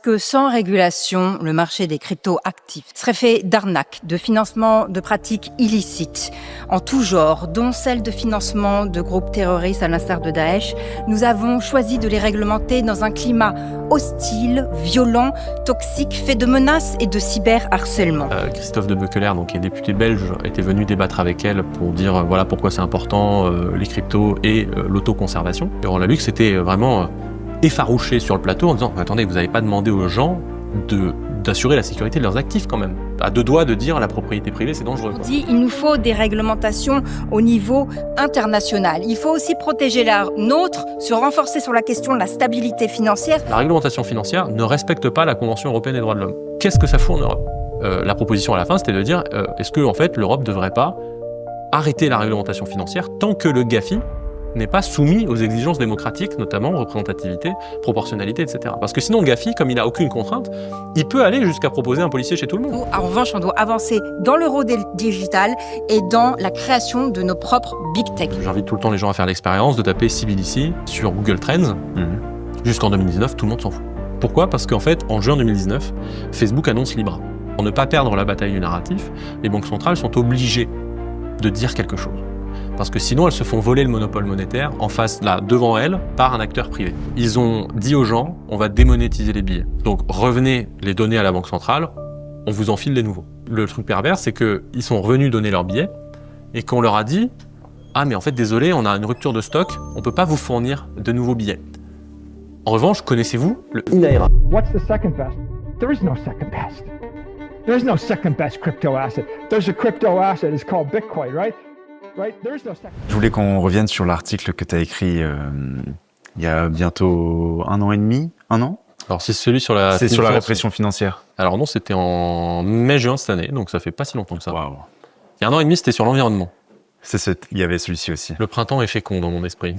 Que sans régulation, le marché des crypto-actifs serait fait d'arnaques, de financement de pratiques illicites en tout genre, dont celle de financement de groupes terroristes à l'instar de Daesh. Nous avons choisi de les réglementer dans un climat hostile, violent, toxique, fait de menaces et de cyberharcèlement. Christophe de Beukelaer, donc, qui est député belge, était venu débattre avec elle pour dire voilà pourquoi c'est important les cryptos et l'autoconservation. Et on l'a vu que c'était vraiment effarouché sur le plateau en disant attendez, vous n'avez pas demandé aux gens d'assurer la sécurité de leurs actifs quand même. À deux doigts de dire la propriété privée c'est dangereux. On dit il nous faut des réglementations au niveau international. Il faut aussi protéger la nôtre, se renforcer sur la question de la stabilité financière. La réglementation financière ne respecte pas la Convention européenne des droits de l'homme. Qu'est-ce que ça fout en Europe ? La proposition à la fin c'était de dire est-ce que en fait l'Europe ne devrait pas arrêter la réglementation financière tant que le GAFI n'est pas soumis aux exigences démocratiques, notamment représentativité, proportionnalité, etc. Parce que sinon, le GAFI, comme il n'a aucune contrainte, il peut aller jusqu'à proposer un policier chez tout le monde. En revanche, on doit avancer dans l'euro digital et dans la création de nos propres big tech. J'invite tout le temps les gens à faire l'expérience de taper CBDC sur Google Trends. Jusqu'en 2019, tout le monde s'en fout. Pourquoi ? Parce qu'en fait, en juin 2019, Facebook annonce Libra. Pour ne pas perdre la bataille du narratif, les banques centrales sont obligées de dire quelque chose. Parce que sinon, elles se font voler le monopole monétaire en face, là, devant elles, par un acteur privé. Ils ont dit aux gens, on va démonétiser les billets. Donc, revenez les donner à la Banque centrale, on vous enfile les nouveaux. Le truc pervers, c'est qu'ils sont revenus donner leurs billets et qu'on leur a dit, ah, mais en fait, désolé, on a une rupture de stock, on peut pas vous fournir de nouveaux billets. En revanche, connaissez-vous le INAERA ? What's the second best? There is no second best. There is no second best crypto asset. There's a crypto asset, it's called Bitcoin, right? Je voulais qu'on revienne sur l'article que tu as écrit il y a bientôt 1 an et demi, 1 an ? Alors c'est celui sur la... C'est sur la répression financière. Alors non, c'était en mai-juin cette année, donc ça fait pas si longtemps que ça. Wow. Il y a 1 an et demi, c'était sur l'environnement. Il y avait celui-ci aussi. Le printemps est fécond dans mon esprit.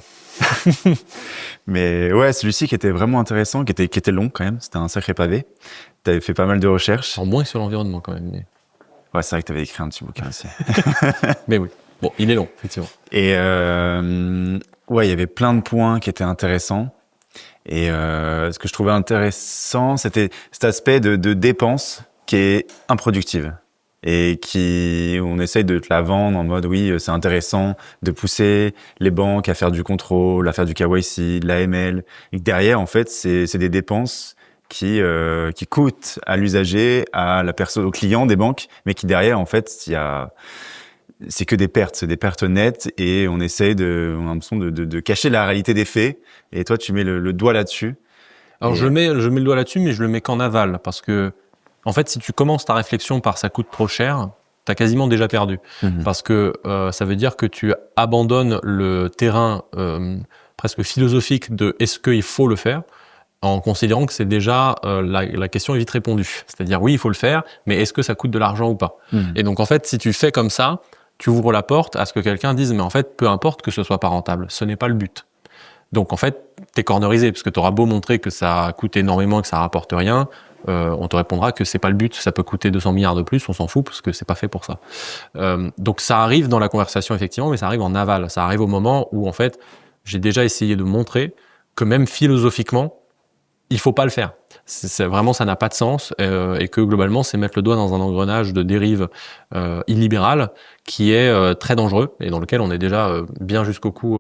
Mais ouais, celui-ci qui était vraiment intéressant, qui était long quand même, c'était un sacré pavé. Tu avais fait pas mal de recherches. Alors moins que sur l'environnement quand même. Mais... Ouais, c'est vrai que tu avais écrit un petit bouquin aussi. Mais oui. Bon, il est long, effectivement. Et ouais, il y avait plein de points qui étaient intéressants. Et ce que je trouvais intéressant, c'était cet aspect de dépense qui est improductive. Et on essaye de te la vendre en mode, oui, c'est intéressant de pousser les banques à faire du contrôle, à faire du KYC, de l'AML. Et que derrière, en fait, c'est des dépenses qui coûtent à l'usager, à la personne, au client des banques, mais qui derrière, en fait, c'est que des pertes, c'est des pertes nettes et on a l'impression de cacher la réalité des faits. Et toi, tu mets le doigt là-dessus. Alors, je mets le doigt là-dessus, mais je le mets qu'en aval parce que, en fait, si tu commences ta réflexion par ça coûte trop cher, t'as quasiment déjà perdu. Parce que ça veut dire que tu abandonnes le terrain presque philosophique de est-ce qu'il faut le faire en considérant que c'est déjà la question est vite répondue. C'est-à-dire oui, il faut le faire, mais est-ce que ça coûte de l'argent ou pas ? Et donc, en fait, si tu fais comme ça, tu ouvres la porte à ce que quelqu'un dise, mais en fait, peu importe que ce soit pas rentable, ce n'est pas le but. Donc, en fait, t'es cornerisé, parce que t'auras beau montrer que ça coûte énormément et que ça rapporte rien, on te répondra que c'est pas le but, ça peut coûter 200 milliards de plus, on s'en fout, parce que c'est pas fait pour ça. Donc, ça arrive dans la conversation, effectivement, mais ça arrive en aval. Ça arrive au moment où, en fait, j'ai déjà essayé de montrer que même philosophiquement, il faut pas le faire. Vraiment, ça n'a pas de sens et que globalement, c'est mettre le doigt dans un engrenage de dérive illibérale qui est très dangereux et dans lequel on est déjà bien jusqu'au cou.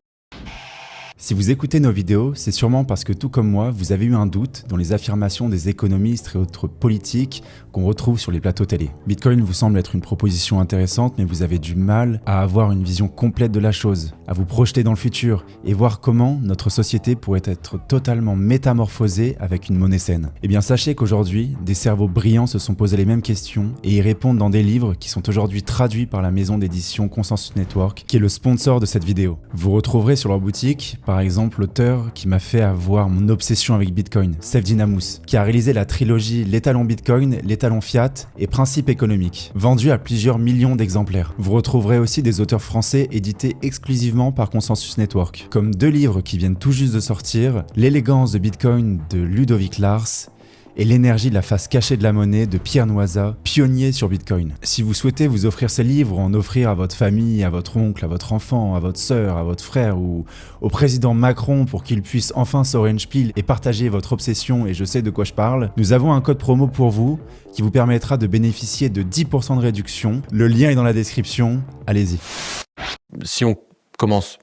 Si vous écoutez nos vidéos, c'est sûrement parce que tout comme moi, vous avez eu un doute dans les affirmations des économistes et autres politiques qu'on retrouve sur les plateaux télé. Bitcoin vous semble être une proposition intéressante, mais vous avez du mal à avoir une vision complète de la chose, à vous projeter dans le futur et voir comment notre société pourrait être totalement métamorphosée avec une monnaie saine. Eh bien, sachez qu'aujourd'hui, des cerveaux brillants se sont posés les mêmes questions et y répondent dans des livres qui sont aujourd'hui traduits par la maison d'édition Consensus Network, qui est le sponsor de cette vidéo. Vous retrouverez sur leur boutique, par exemple, l'auteur qui m'a fait avoir mon obsession avec Bitcoin, Saifedean Ammous, qui a réalisé la trilogie L'étalon Bitcoin, L'étalon Fiat et Principes économiques, vendue à plusieurs millions d'exemplaires. Vous retrouverez aussi des auteurs français édités exclusivement par Consensus Network, comme 2 livres qui viennent tout juste de sortir, L'élégance de Bitcoin de Ludovic Lars et l'énergie de la face cachée de la monnaie de Pierre Noisa, pionnier sur Bitcoin. Si vous souhaitez vous offrir ces livres ou en offrir à votre famille, à votre oncle, à votre enfant, à votre sœur, à votre frère ou au président Macron pour qu'il puisse enfin s'orange peel et partager votre obsession et je sais de quoi je parle, nous avons un code promo pour vous qui vous permettra de bénéficier de 10% de réduction. Le lien est dans la description, allez-y. Si on commence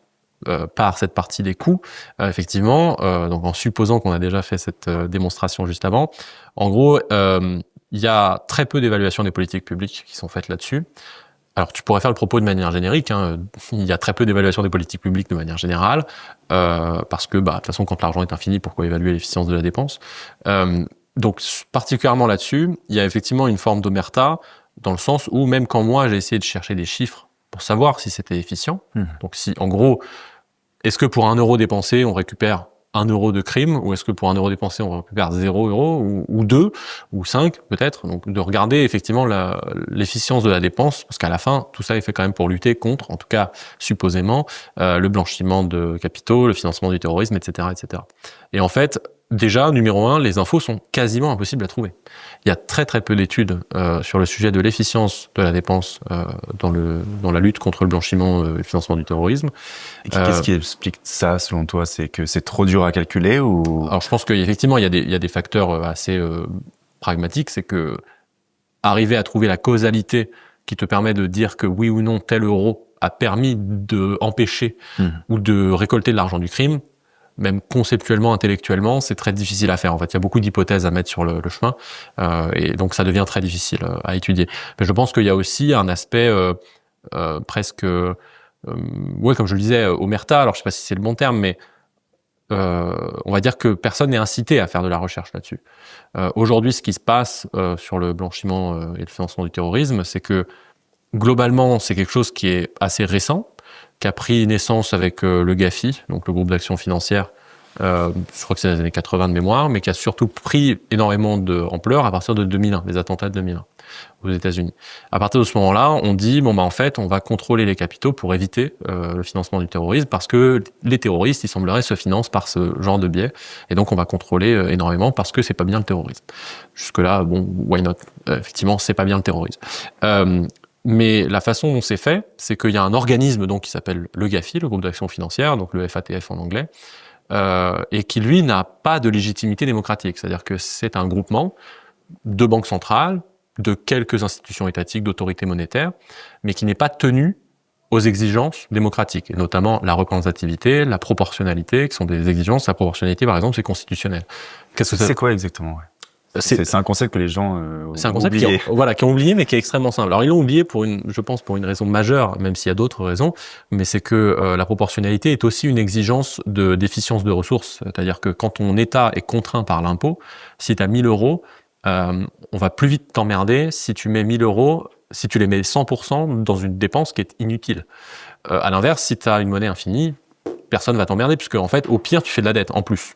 par cette partie des coûts, effectivement, donc en supposant qu'on a déjà fait cette démonstration juste avant, en gros, il y a très peu d'évaluations des politiques publiques qui sont faites là-dessus. Alors, tu pourrais faire le propos de manière générique, hein, il y a très peu d'évaluations des politiques publiques de manière générale, parce que, de toute façon, quand l'argent est infini, pourquoi évaluer l'efficience de la dépense ? Donc, particulièrement là-dessus, il y a effectivement une forme d'omerta, dans le sens où, même quand moi, j'ai essayé de chercher des chiffres pour savoir si c'était efficient. Donc si, en gros, est-ce que pour 1 euro dépensé, on récupère 1 euro de crime, ou est-ce que pour 1 euro dépensé, on récupère 0 euros, ou 2, ou 5 peut-être. Donc de regarder effectivement l'efficience de la dépense, parce qu'à la fin, tout ça est fait quand même pour lutter contre, en tout cas supposément, le blanchiment de capitaux, le financement du terrorisme, etc., etc. Et en fait, déjà, numéro 1, les infos sont quasiment impossibles à trouver. Il y a très très peu d'études sur le sujet de l'efficience de la dépense dans la lutte contre le blanchiment et le financement du terrorisme. Et qu'est-ce qui explique ça, selon toi? C'est que c'est trop dur à calculer ou... Alors je pense qu'effectivement, il y a des facteurs assez pragmatiques. C'est que arriver à trouver la causalité qui te permet de dire que oui ou non, tel euro a permis d'empêcher ou de récolter de l'argent du crime, même conceptuellement, intellectuellement, c'est très difficile à faire. En fait, il y a beaucoup d'hypothèses à mettre sur le chemin, et donc ça devient très difficile à étudier. Mais je pense qu'il y a aussi un aspect presque, comme je le disais, omerta. Alors, je sais pas si c'est le bon terme, mais on va dire que personne n'est incité à faire de la recherche là-dessus. Aujourd'hui, ce qui se passe sur le blanchiment et le financement du terrorisme, c'est que globalement, c'est quelque chose qui est assez récent, qui a pris naissance avec le GAFI, donc le groupe d'action financière, je crois que c'est les années 80 de mémoire, mais qui a surtout pris énormément d'ampleur à partir de 2001, les attentats de 2001 aux États-Unis. À partir de ce moment-là, on dit en fait, on va contrôler les capitaux pour éviter le financement du terrorisme, parce que les terroristes, il semblerait, se financent par ce genre de biais, et donc on va contrôler énormément parce que c'est pas bien le terrorisme. Jusque-là, why not ? Effectivement, c'est pas bien le terrorisme. Mais la façon dont c'est fait, c'est qu'il y a un organisme donc qui s'appelle le GAFI, le groupe d'action financière, donc le FATF en anglais, et qui lui n'a pas de légitimité démocratique. C'est-à-dire que c'est un groupement de banques centrales, de quelques institutions étatiques, d'autorités monétaires, mais qui n'est pas tenu aux exigences démocratiques, et notamment la représentativité, la proportionnalité, qui sont des exigences. La proportionnalité, par exemple, c'est constitutionnel. Qu'est-ce que c'est quoi exactement? C'est un concept que les gens c'est un concept qui ont oublié, mais qui est extrêmement simple. Alors ils l'ont oublié pour une raison majeure, même s'il y a d'autres raisons, mais c'est que la proportionnalité est aussi une exigence d'efficience de ressources. C'est-à-dire que quand ton État est contraint par l'impôt, si tu as 1 000 euros, on va plus vite t'emmerder si tu mets 1 000 euros, si tu les mets 100% dans une dépense qui est inutile. À l'inverse, si tu as une monnaie infinie, personne va t'emmerder, puisque en fait, au pire, tu fais de la dette en plus.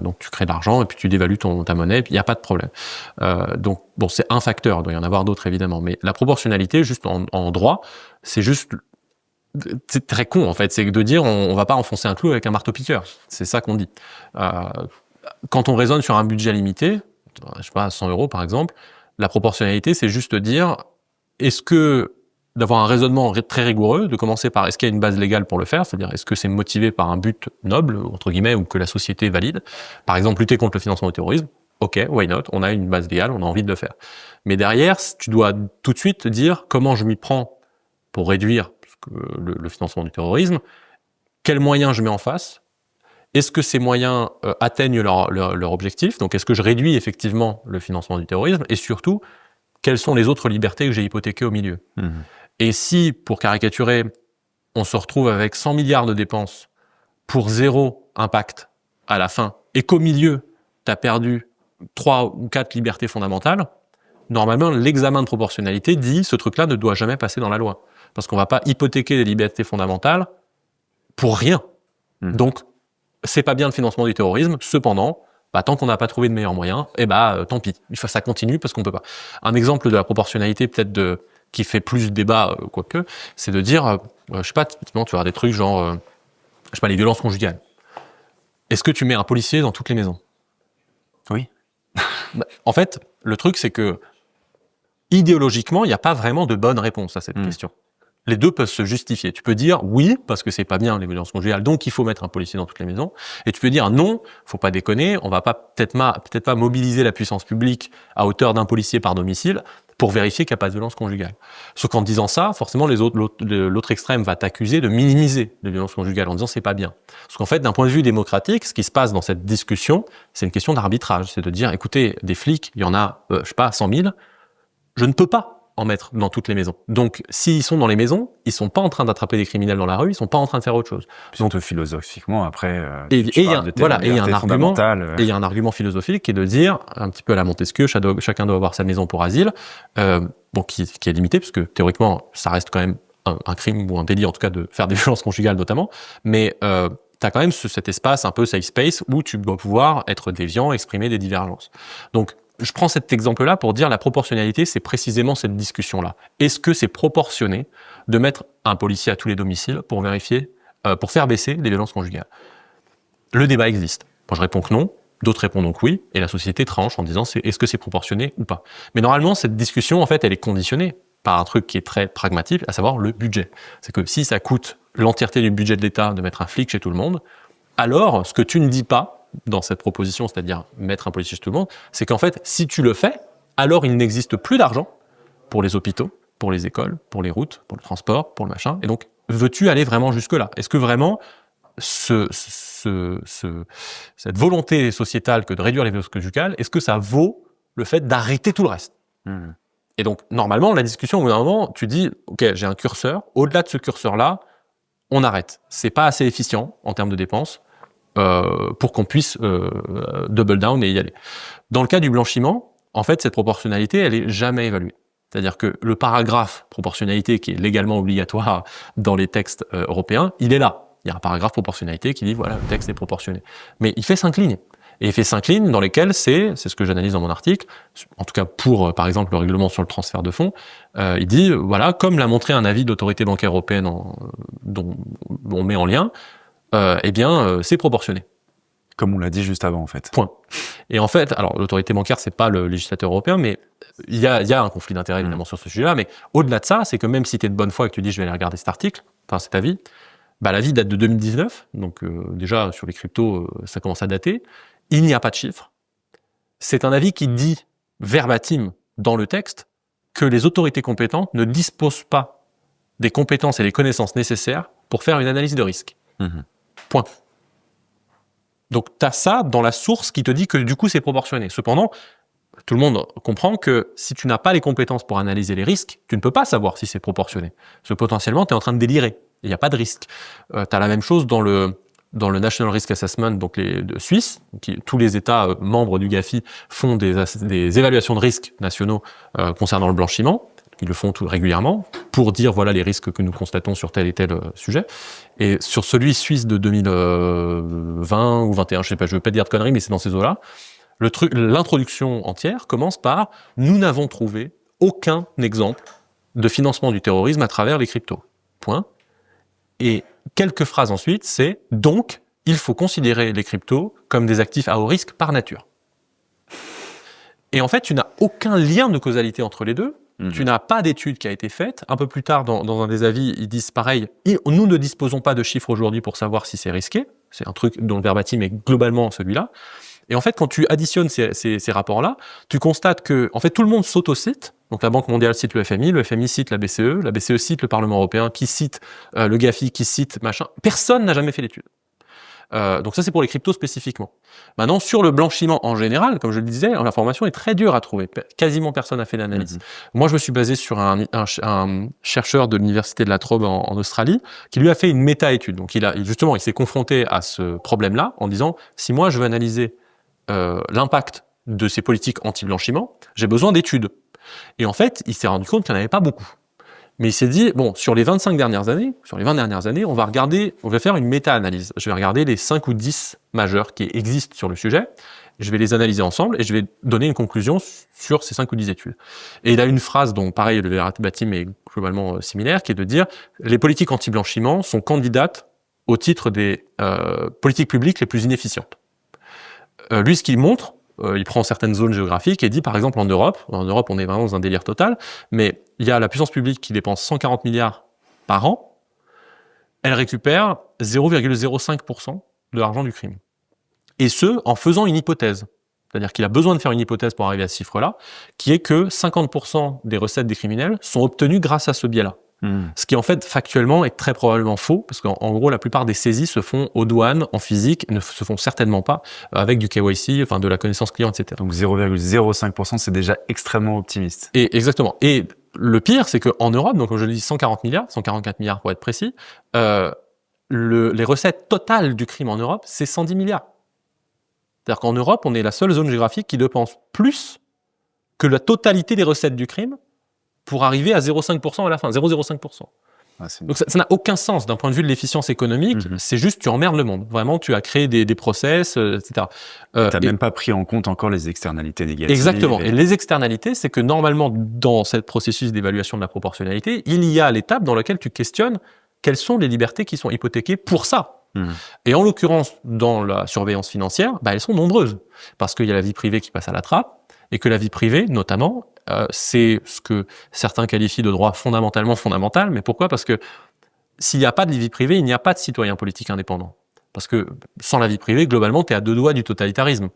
Donc tu crées de l'argent et puis tu dévalues ta monnaie, et puis il n'y a pas de problème. Donc c'est un facteur, il doit y en avoir d'autres évidemment, mais la proportionnalité, juste en droit, c'est très con en fait, c'est de dire on va pas enfoncer un clou avec un marteau-piqueur. C'est ça qu'on dit. Quand on raisonne sur un budget limité, je sais pas, 100 euros par exemple, la proportionnalité, c'est juste dire est-ce que d'avoir un raisonnement très rigoureux, de commencer par est-ce qu'il y a une base légale pour le faire, c'est-à-dire est-ce que c'est motivé par un but noble, entre guillemets, ou que la société valide. Par exemple, lutter contre le financement du terrorisme, ok, why not, on a une base légale, on a envie de le faire. Mais derrière, tu dois tout de suite dire comment je m'y prends pour réduire le financement du terrorisme, quels moyens je mets en face, est-ce que ces moyens atteignent leur objectif, donc est-ce que je réduis effectivement le financement du terrorisme, et surtout, quelles sont les autres libertés que j'ai hypothéquées au milieu. Et si, pour caricaturer, on se retrouve avec 100 milliards de dépenses pour 0 impact à la fin, et qu'au milieu, tu as perdu 3 ou 4 libertés fondamentales, normalement, l'examen de proportionnalité dit ce truc-là ne doit jamais passer dans la loi. Parce qu'on ne va pas hypothéquer des libertés fondamentales pour rien. Donc, c'est pas bien le financement du terrorisme. Cependant, tant qu'on n'a pas trouvé de meilleurs moyens, tant pis. Ça continue parce qu'on peut pas. Un exemple de la proportionnalité, peut-être qui fait plus débat, quoique, c'est de dire, je sais pas, typiquement, tu vas avoir des trucs genre, je sais pas, les violences conjugales. Est-ce que tu mets un policier dans toutes les maisons? Oui. En fait, le truc, c'est que idéologiquement, il n'y a pas vraiment de bonne réponse à cette question. Les deux peuvent se justifier. Tu peux dire oui, parce que c'est pas bien les violences conjugales, donc il faut mettre un policier dans toutes les maisons. Et tu peux dire non, faut pas déconner, on va pas peut-être pas mobiliser la puissance publique à hauteur d'un policier par domicile pour vérifier qu'il n'y a pas de violence conjugale. Sauf qu'en disant ça, forcément, l'autre extrême va t'accuser de minimiser les violences conjugales en disant c'est pas bien. Parce qu'en fait, d'un point de vue démocratique, ce qui se passe dans cette discussion, c'est une question d'arbitrage. C'est de dire, écoutez, des flics, il y en a, 100 000, je ne peux pas en mettre dans toutes les maisons. Donc, s'ils sont dans les maisons, ils sont pas en train d'attraper des criminels dans la rue, ils sont pas en train de faire autre chose. Surtout philosophiquement, après, et il y a un argument philosophique qui est de dire, un petit peu à la Montesquieu, chacun doit avoir sa maison pour asile, qui est limité, parce que théoriquement, ça reste quand même un crime ou un délit, en tout cas, de faire des violences conjugales notamment, mais tu as quand même cet espace un peu safe space où tu dois pouvoir être déviant, exprimer des divergences. Donc, je prends cet exemple-là pour dire la proportionnalité, c'est précisément cette discussion-là. Est-ce que c'est proportionné de mettre un policier à tous les domiciles pour vérifier, pour faire baisser les violences conjugales? Le débat existe. Moi, je réponds que non. D'autres répondent donc oui. Et la société tranche en disant est-ce que c'est proportionné ou pas? Mais normalement, cette discussion, en fait, elle est conditionnée par un truc qui est très pragmatique, à savoir le budget. C'est que si ça coûte l'entièreté du budget de l'État de mettre un flic chez tout le monde, alors ce que tu ne dis pas dans cette proposition, c'est-à-dire mettre un policier chez tout le monde, c'est qu'en fait, si tu le fais, alors il n'existe plus d'argent pour les hôpitaux, pour les écoles, pour les routes, pour le transport, pour le machin. Et donc, veux-tu aller vraiment jusque-là? Est-ce que vraiment cette volonté sociétale que de réduire les violences conjugales, est-ce que ça vaut le fait d'arrêter tout le reste? Et donc, normalement, la discussion, au bout d'un moment, tu dis, OK, j'ai un curseur, au-delà de ce curseur-là, on arrête. C'est pas assez efficient en termes de dépenses pour qu'on puisse double down et y aller. Dans le cas du blanchiment, en fait, cette proportionnalité, elle est jamais évaluée. C'est-à-dire que le paragraphe proportionnalité, qui est légalement obligatoire dans les textes européens, il est là. Il y a un paragraphe proportionnalité qui dit, voilà, le texte est proportionné. Mais il fait 5 lignes. Et il fait 5 lignes dans lesquelles c'est ce que j'analyse dans mon article, en tout cas pour, par exemple, le règlement sur le transfert de fonds, il dit, voilà, comme l'a montré un avis d'autorité bancaire européenne dont on met en lien, c'est proportionné. Comme on l'a dit juste avant, en fait. Point. Et en fait, alors l'autorité bancaire, c'est pas le législateur européen, mais il y a un conflit d'intérêts évidemment sur ce sujet-là. Mais au-delà de ça, c'est que même si tu es de bonne foi et que tu dis je vais aller regarder cet article, enfin cet avis, l'avis date de 2019, donc déjà sur les cryptos, ça commence à dater. Il n'y a pas de chiffres. C'est un avis qui dit verbatim dans le texte que les autorités compétentes ne disposent pas des compétences et des connaissances nécessaires pour faire une analyse de risque. Point. Donc, tu as ça dans la source qui te dit que du coup, c'est proportionné. Cependant, tout le monde comprend que si tu n'as pas les compétences pour analyser les risques, tu ne peux pas savoir si c'est proportionné. Parce que potentiellement, tu es en train de délirer. Il n'y a pas de risque. Tu as la même chose dans le National Risk Assessment, donc de Suisse, tous les États membres du GAFI font des évaluations de risques nationaux concernant le blanchiment. Ils le font régulièrement pour dire voilà les risques que nous constatons sur tel et tel sujet. Et sur celui suisse de 2020 ou 21, je sais pas, je veux pas dire de conneries, mais c'est dans ces eaux-là. L'introduction entière commence par nous n'avons trouvé aucun exemple de financement du terrorisme à travers les cryptos. Point. Et quelques phrases ensuite, c'est donc il faut considérer les cryptos comme des actifs à haut risque par nature. Et en fait, tu n'as aucun lien de causalité entre les deux. Tu n'as pas d'étude qui a été faite. Un peu plus tard, dans un des avis, ils disent pareil, nous ne disposons pas de chiffres aujourd'hui pour savoir si c'est risqué. C'est un truc dont le verbatim est globalement celui-là. Et en fait, quand tu additionnes ces rapports-là, tu constates que en fait, tout le monde s'autocite. Donc la Banque mondiale cite le FMI cite la BCE cite le Parlement européen, qui cite le GAFI, qui cite machin. Personne n'a jamais fait l'étude. Donc ça, c'est pour les cryptos spécifiquement. Maintenant, sur le blanchiment en général, comme je le disais, l'information est très dure à trouver. Quasiment personne n'a fait l'analyse. Moi, je me suis basé sur un chercheur de l'université de La Trobe en Australie, qui lui a fait une méta-étude. Donc il s'est confronté à ce problème-là en disant, si moi je veux analyser l'impact de ces politiques anti-blanchiment, j'ai besoin d'études. Et en fait, il s'est rendu compte qu'il n'y en avait pas beaucoup. Mais il s'est dit, bon, sur les 20 dernières années, on va faire une méta-analyse. Je vais regarder les 5 ou 10 majeurs qui existent sur le sujet, je vais les analyser ensemble et je vais donner une conclusion sur ces 5 ou 10 études. Et il a une phrase dont, pareil, le verbatim est globalement similaire, qui est de dire, les politiques anti-blanchiment sont candidates au titre des politiques publiques les plus inefficientes. Lui, ce qu'il montre, il prend certaines zones géographiques et dit, par exemple, en Europe, on est vraiment dans un délire total, mais il y a la puissance publique qui dépense 140 milliards par an, elle récupère 0,05% de l'argent du crime. Et ce, en faisant une hypothèse. C'est-à-dire qu'il a besoin de faire une hypothèse pour arriver à ce chiffre-là, qui est que 50% des recettes des criminels sont obtenues grâce à ce biais-là. Ce qui, en fait, factuellement, est très probablement faux, parce qu'en gros, la plupart des saisies se font aux douanes, en physique, ne se font certainement pas avec du KYC, enfin, de la connaissance client, etc. Donc 0,05%, c'est déjà extrêmement optimiste. Et exactement. Et le pire, c'est qu'en Europe, donc comme je le dis, 144 milliards pour être précis, les recettes totales du crime en Europe, c'est 110 milliards. C'est-à-dire qu'en Europe, on est la seule zone géographique qui dépense plus que la totalité des recettes du crime pour arriver à 0,5% à la fin, 0,05%. Donc ça n'a aucun sens d'un point de vue de l'efficience économique, c'est juste tu emmerdes le monde. Vraiment, tu as créé des process, etc. Tu n'as même pas pris en compte encore les externalités négatives. Exactement. Et les externalités, c'est que normalement, dans ce processus d'évaluation de la proportionnalité, il y a l'étape dans laquelle tu questionnes quelles sont les libertés qui sont hypothéquées pour ça. Et en l'occurrence, dans la surveillance financière, elles sont nombreuses. Parce qu'il y a la vie privée qui passe à la trappe, et que la vie privée, notamment, c'est ce que certains qualifient de droit fondamentalement fondamental. Mais pourquoi ? Parce que s'il n'y a pas de vie privée, il n'y a pas de citoyen politique indépendant. Parce que sans la vie privée, globalement, tu es à deux doigts du totalitarisme.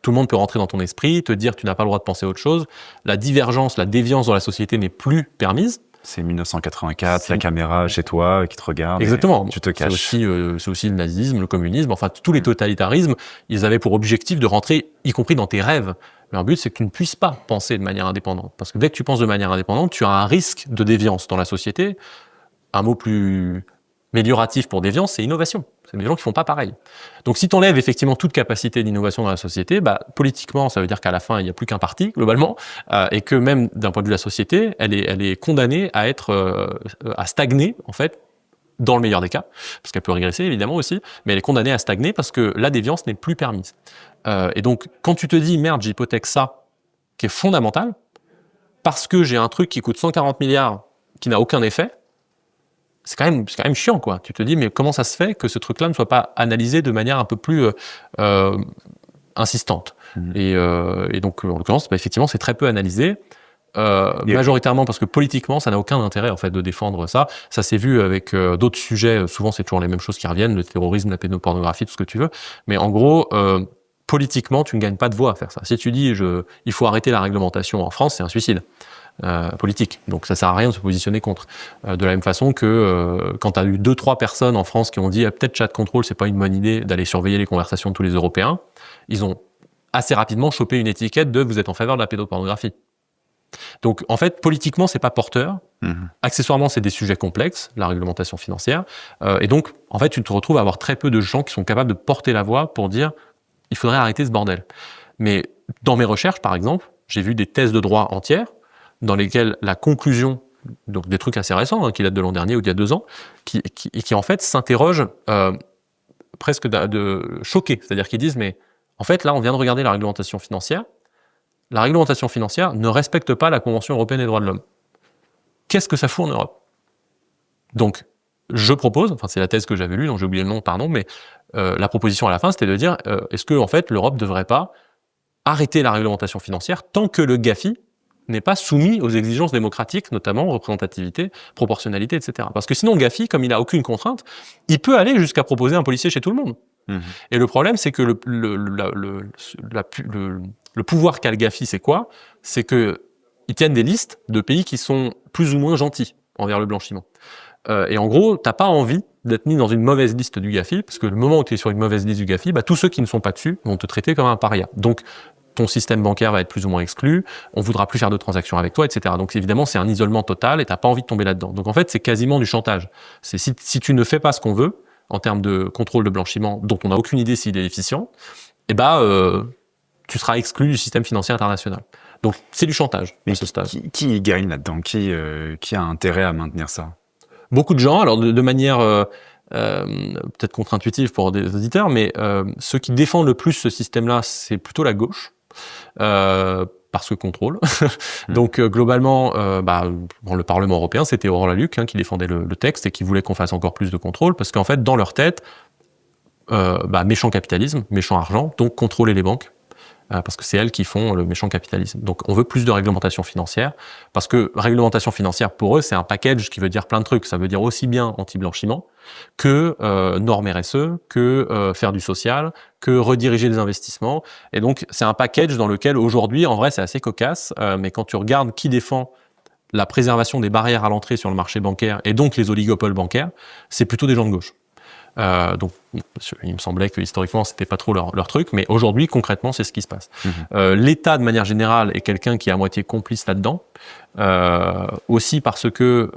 Tout le monde peut rentrer dans ton esprit, te dire que tu n'as pas le droit de penser à autre chose. La divergence, la déviance dans la société n'est plus permise. C'est 1984, la caméra chez toi qui te regarde. Exactement. Tu te caches. C'est aussi le nazisme, le communisme, enfin tous les totalitarismes, ils avaient pour objectif de rentrer, y compris dans tes rêves. Leur but, c'est que tu ne puisses pas penser de manière indépendante. Parce que dès que tu penses de manière indépendante, tu as un risque de déviance dans la société. Un mot plus amélioratif pour déviance, c'est innovation. C'est des gens qui font pas pareil. Donc si tu enlèves effectivement toute capacité d'innovation dans la société, politiquement, ça veut dire qu'à la fin, il n'y a plus qu'un parti, globalement, et que même d'un point de vue de la société, elle est condamnée à à stagner, en fait, dans le meilleur des cas, parce qu'elle peut régresser, évidemment, aussi, mais elle est condamnée à stagner parce que la déviance n'est plus permise. Et donc, quand tu te dis, merde, j'hypothèque ça, qui est fondamental, parce que j'ai un truc qui coûte 140 milliards, qui n'a aucun effet, c'est quand même chiant, quoi. Tu te dis, mais comment ça se fait que ce truc-là ne soit pas analysé de manière un peu plus insistante. Et donc, en l'occurrence, effectivement, c'est très peu analysé. Majoritairement parce que politiquement, ça n'a aucun intérêt, en fait, de défendre ça. Ça s'est vu avec d'autres sujets. Souvent, c'est toujours les mêmes choses qui reviennent, le terrorisme, la pédopornographie, tout ce que tu veux. Mais en gros, politiquement, tu ne gagnes pas de voix à faire ça. Si tu dis, il faut arrêter la réglementation en France, c'est un suicide. Politique. Donc ça sert à rien de se positionner contre. De la même façon que quand tu as eu 2-3 personnes en France qui ont dit peut-être chat control, c'est pas une bonne idée d'aller surveiller les conversations de tous les Européens, ils ont assez rapidement chopé une étiquette de vous êtes en faveur de la pédopornographie. Donc en fait, politiquement, c'est pas porteur. Accessoirement, c'est des sujets complexes, la réglementation financière. Et donc, en fait, tu te retrouves à avoir très peu de gens qui sont capables de porter la voix pour dire il faudrait arrêter ce bordel. Mais dans mes recherches, par exemple, j'ai vu des thèses de droit entières dans lesquelles la conclusion, donc des trucs assez récents, qui datent de l'an dernier ou d'il y a 2 ans, qui en fait s'interrogent presque de choqués. C'est-à-dire qu'ils disent, mais en fait, là, on vient de regarder la réglementation financière. La réglementation financière ne respecte pas la Convention européenne des droits de l'homme. Qu'est-ce que ça fout en Europe ? Donc, je propose, enfin c'est la thèse que j'avais lue, donc j'ai oublié le nom, pardon, mais la proposition à la fin, c'était de dire, est-ce que en fait, l'Europe ne devrait pas arrêter la réglementation financière tant que le GAFI n'est pas soumis aux exigences démocratiques, notamment représentativité, proportionnalité, etc. Parce que sinon, le GAFI, comme il n'a aucune contrainte, il peut aller jusqu'à proposer un policier chez tout le monde. Et le problème, c'est que le pouvoir qu'a le GAFI, c'est quoi ? C'est qu'ils tiennent des listes de pays qui sont plus ou moins gentils envers le blanchiment. Et en gros, t'as pas envie d'être mis dans une mauvaise liste du GAFI, parce que le moment où tu es sur une mauvaise liste du GAFI, tous ceux qui ne sont pas dessus vont te traiter comme un paria. Donc, ton système bancaire va être plus ou moins exclu, on voudra plus faire de transactions avec toi, etc. Donc évidemment, c'est un isolement total et t'as pas envie de tomber là-dedans. Donc en fait, c'est quasiment du chantage. C'est si tu ne fais pas ce qu'on veut, en termes de contrôle de blanchiment, dont on n'a aucune idée s'il est efficient, tu seras exclu du système financier international. Donc c'est du chantage à ce stade. Qui gagne là-dedans ? Qui a intérêt à maintenir ça ? Beaucoup de gens, alors de manière peut-être contre-intuitive pour des auditeurs, mais ceux qui défendent le plus ce système-là, c'est plutôt la gauche. Parce que contrôle. Donc globalement, dans le Parlement européen, c'était Aurore Lalucq qui défendait le texte et qui voulait qu'on fasse encore plus de contrôle, parce qu'en fait, dans leur tête, méchant capitalisme, méchant argent, donc contrôler les banques, parce que c'est elles qui font le méchant capitalisme. Donc on veut plus de réglementation financière, parce que réglementation financière pour eux c'est un package qui veut dire plein de trucs. Ça veut dire aussi bien anti-blanchiment que normes RSE, que faire du social, que rediriger des investissements. Et donc c'est un package dans lequel aujourd'hui en vrai c'est assez cocasse, mais quand tu regardes qui défend la préservation des barrières à l'entrée sur le marché bancaire et donc les oligopoles bancaires, c'est plutôt des gens de gauche. Donc, il me semblait que historiquement c'était pas trop leur truc, mais aujourd'hui concrètement c'est ce qui se passe. L'État de manière générale est quelqu'un qui est à moitié complice là-dedans, aussi parce que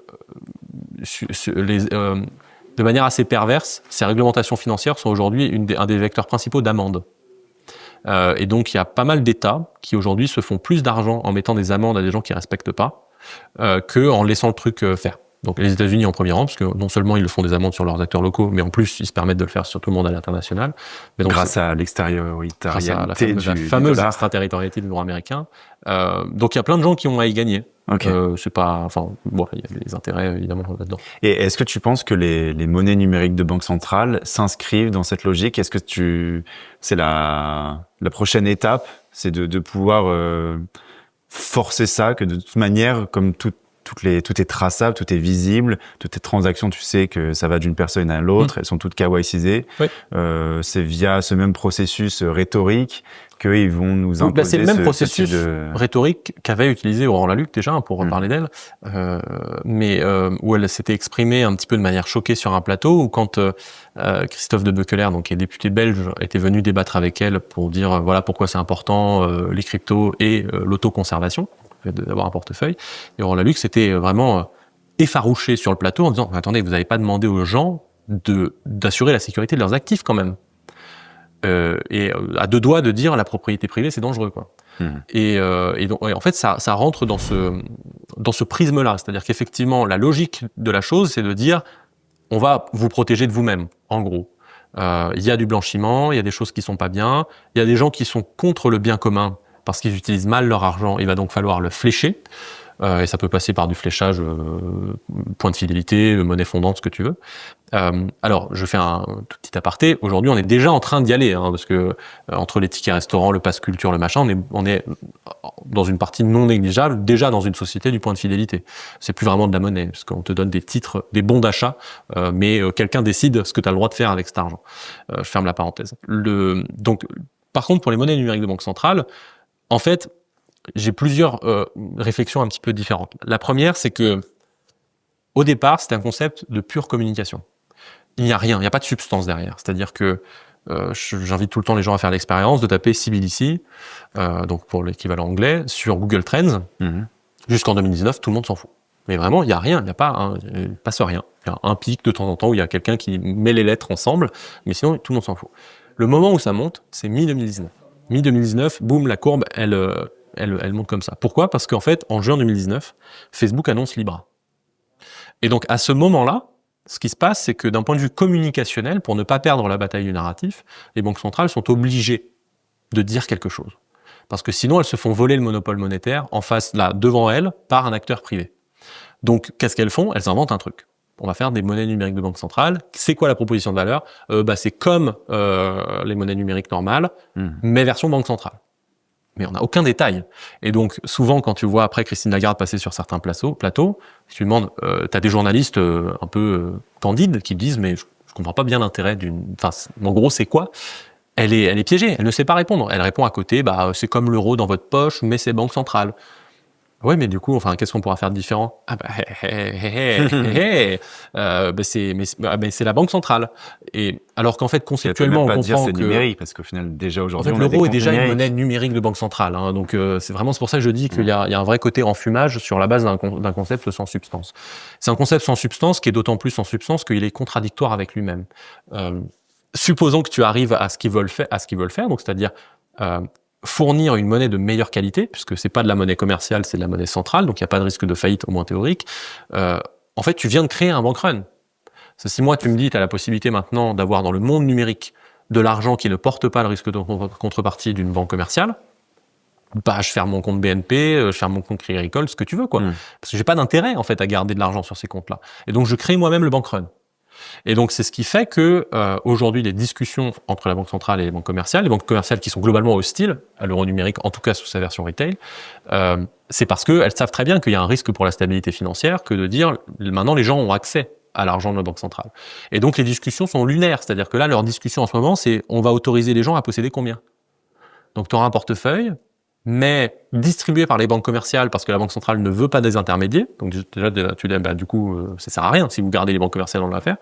de manière assez perverse, ces réglementations financières sont aujourd'hui un des vecteurs principaux d'amende. Et donc il y a pas mal d'États qui aujourd'hui se font plus d'argent en mettant des amendes à des gens qui respectent pas, que en laissant le truc faire. Donc les États-Unis en premier rang, parce que non seulement ils le font des amendes sur leurs acteurs locaux, mais en plus ils se permettent de le faire sur tout le monde à l'international. Mais donc, grâce à l'extériorité, la fameuse extraterritorialité du droit américain. Donc il y a plein de gens qui ont à y gagner. Okay. C'est pas, enfin, bon, il y a les intérêts évidemment là-dedans. Et est-ce que tu penses que les monnaies numériques de banque centrale s'inscrivent dans cette logique? Est-ce que c'est la prochaine étape, c'est de pouvoir forcer ça, que de toute manière, comme tout est traçable, tout est visible, toutes les transactions, tu sais que ça va d'une personne à l'autre, elles sont toutes KYCisées. Oui. C'est via ce même processus rhétorique qu'ils vont nous imposer. C'est le même processus rhétorique qu'avait utilisé Aurore Lalucq déjà, pour reparler d'elle, mais où elle s'était exprimée un petit peu de manière choquée sur un plateau, où quand Christophe de Beukelaer, donc qui est député belge, était venu débattre avec elle pour dire voilà pourquoi c'est important les cryptos et l'autoconservation, d'avoir un portefeuille. Et Aurore Lalucq s'était vraiment effarouché sur le plateau en disant attendez, vous n'avez pas demandé aux gens d'assurer la sécurité de leurs actifs quand même. Et à deux doigts de dire la propriété privée c'est dangereux quoi. Et donc en fait ça rentre dans ce prisme-là, c'est-à-dire qu'effectivement la logique de la chose c'est de dire on va vous protéger de vous-même en gros. Il y a du blanchiment, il y a des choses qui sont pas bien, il y a des gens qui sont contre le bien commun parce qu'ils utilisent mal leur argent, il va donc falloir le flécher. Et ça peut passer par du fléchage, point de fidélité, monnaie fondante, ce que tu veux. Alors, je fais un tout petit aparté. Aujourd'hui, on est déjà en train d'y aller, parce que entre les tickets restaurants, le pass culture, le machin, on est dans une partie non négligeable, déjà dans une société du point de fidélité. C'est plus vraiment de la monnaie, parce qu'on te donne des titres, des bons d'achat, mais quelqu'un décide ce que tu as le droit de faire avec cet argent. Je ferme la parenthèse. Donc, par contre, pour les monnaies numériques de banque centrale, en fait, j'ai plusieurs réflexions un petit peu différentes. La première, c'est que au départ, c'était un concept de pure communication. Il n'y a rien, il n'y a pas de substance derrière. C'est-à-dire que j'invite tout le temps les gens à faire l'expérience de taper CBDC, donc pour l'équivalent anglais, sur Google Trends. Jusqu'en 2019, tout le monde s'en fout. Mais vraiment, il n'y a rien, il passe rien. Il y a un pic de temps en temps où il y a quelqu'un qui met les lettres ensemble, mais sinon, tout le monde s'en fout. Le moment où ça monte, c'est mi-2019. Mi-2019, boum, la courbe, elle monte comme ça. Pourquoi ? Parce qu'en fait, en juin 2019, Facebook annonce Libra. Et donc, à ce moment-là, ce qui se passe, c'est que d'un point de vue communicationnel, pour ne pas perdre la bataille du narratif, les banques centrales sont obligées de dire quelque chose. Parce que sinon, elles se font voler le monopole monétaire en face, là, devant elles, par un acteur privé. Donc, qu'est-ce qu'elles font ? Elles inventent un truc. On va faire des monnaies numériques de banque centrale. C'est quoi la proposition de valeur ? C'est comme les monnaies numériques normales, mais version banque centrale. Mais on n'a aucun détail. Et donc, souvent, quand tu vois après Christine Lagarde passer sur certains plateaux, si tu demandes, t'as des journalistes un peu candides qui disent, mais je comprends pas bien l'intérêt d'une... Enfin, en gros, c'est quoi ? Elle est piégée, elle ne sait pas répondre. Elle répond à côté, c'est comme l'euro dans votre poche, mais c'est banque centrale. Ouais, mais du coup, enfin, qu'est-ce qu'on pourra faire de différent ? C'est la banque centrale. Et alors qu'en fait, conceptuellement, on comprend dire c'est que numérique, parce qu'au final, déjà aujourd'hui, en fait, l'euro est déjà une monnaie numérique de banque centrale. Donc, c'est pour ça que je dis qu'il y a un vrai côté enfumage sur la base d'un concept sans substance. C'est un concept sans substance qui est d'autant plus sans substance qu'il est contradictoire avec lui-même. Supposons que tu arrives à ce qu'ils veulent faire, donc c'est-à-dire fournir une monnaie de meilleure qualité, puisque c'est pas de la monnaie commerciale, c'est de la monnaie centrale, donc il n'y a pas de risque de faillite, au moins théorique. En fait, tu viens de créer un bank run. Si moi, tu me dis, tu as la possibilité maintenant d'avoir dans le monde numérique de l'argent qui ne porte pas le risque de contrepartie d'une banque commerciale, je ferme mon compte BNP, je ferme mon compte Crédit Agricole, ce que tu veux, quoi. Parce que j'ai pas d'intérêt, en fait, à garder de l'argent sur ces comptes-là. Et donc, je crée moi-même le bank run. Et donc, c'est ce qui fait que aujourd'hui, les discussions entre la banque centrale et les banques commerciales qui sont globalement hostiles à l'euro numérique, en tout cas sous sa version retail, c'est parce qu'elles savent très bien qu'il y a un risque pour la stabilité financière que de dire maintenant les gens ont accès à l'argent de la banque centrale. Et donc, les discussions sont lunaires, c'est-à-dire que là, leur discussion en ce moment, c'est on va autoriser les gens à posséder combien? Donc, tu auras un portefeuille, mais distribué par les banques commerciales parce que la banque centrale ne veut pas des intermédiaires. Donc déjà tu dis, du coup, ça sert à rien si vous gardez les banques commerciales dans l'affaire.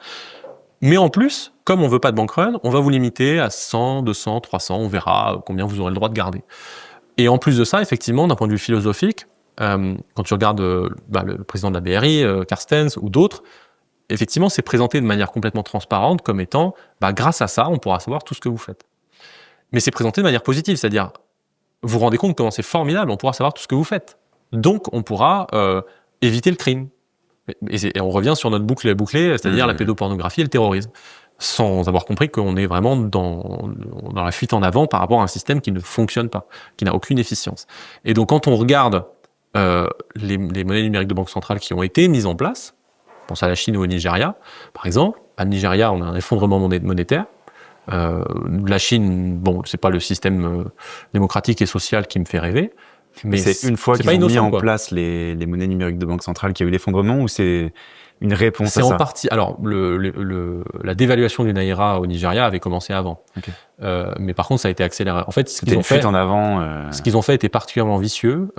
Mais en plus, comme on veut pas de bank run, on va vous limiter à 100, 200, 300, on verra combien vous aurez le droit de garder. Et en plus de ça, effectivement, d'un point de vue philosophique, quand tu regardes le président de la BRI, Carstens ou d'autres, effectivement, c'est présenté de manière complètement transparente comme étant, grâce à ça, on pourra savoir tout ce que vous faites. Mais c'est présenté de manière positive, c'est-à-dire, vous vous rendez compte comment c'est formidable, on pourra savoir tout ce que vous faites. Donc, on pourra éviter le crime. Et on revient sur notre boucle bouclée, c'est-à-dire la pédopornographie et le terrorisme, sans avoir compris qu'on est vraiment dans la fuite en avant par rapport à un système qui ne fonctionne pas, qui n'a aucune efficience. Et donc, quand on regarde les monnaies numériques de banque centrale qui ont été mises en place, on pense à la Chine ou au Nigeria, par exemple. À Nigeria, on a un effondrement monétaire. La Chine, bon, c'est pas le système démocratique et social qui me fait rêver, mais c'est une fois qu'ils ont mis en place les monnaies numériques de banque centrale qu'il y a eu l'effondrement, ou c'est une réponse à ça? C'est en partie. Alors, la dévaluation du Naira au Nigeria avait commencé avant, mais par contre, ça a été accéléré. En fait, ce qu'ils ont fait en avant. Ce qu'ils ont fait était particulièrement vicieux.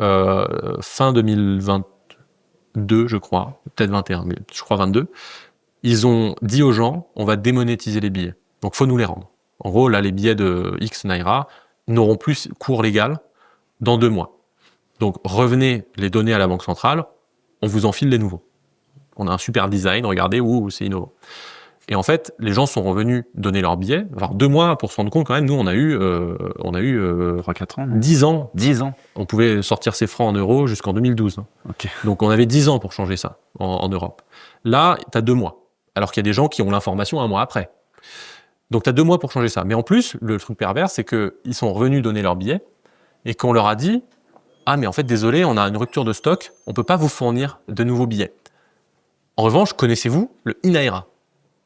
Fin 2022, je crois, peut-être 21, mais je crois 22. Ils ont dit aux gens, on va démonétiser les billets. Donc, faut nous les rendre. En gros, là, les billets de X Naira n'auront plus cours légal dans 2 mois. Donc, revenez les donner à la banque centrale, on vous enfile les nouveaux. On a un super design, regardez, c'est innovant. Et en fait, les gens sont revenus donner leurs billets. Alors, 2 mois pour se rendre compte quand même, nous, on a eu 3-4 ans. 10 ans. 10 ans. On pouvait sortir ses francs en euros jusqu'en 2012. Okay. Donc, on avait 10 ans pour changer ça en Europe. Là, tu as 2 mois. Alors qu'il y a des gens qui ont l'information 1 mois après. Donc, tu as 2 mois pour changer ça. Mais en plus, le truc pervers, c'est qu'ils sont revenus donner leurs billets et qu'on leur a dit « Ah, mais en fait, désolé, on a une rupture de stock, on ne peut pas vous fournir de nouveaux billets. » En revanche, connaissez-vous le e-Naira?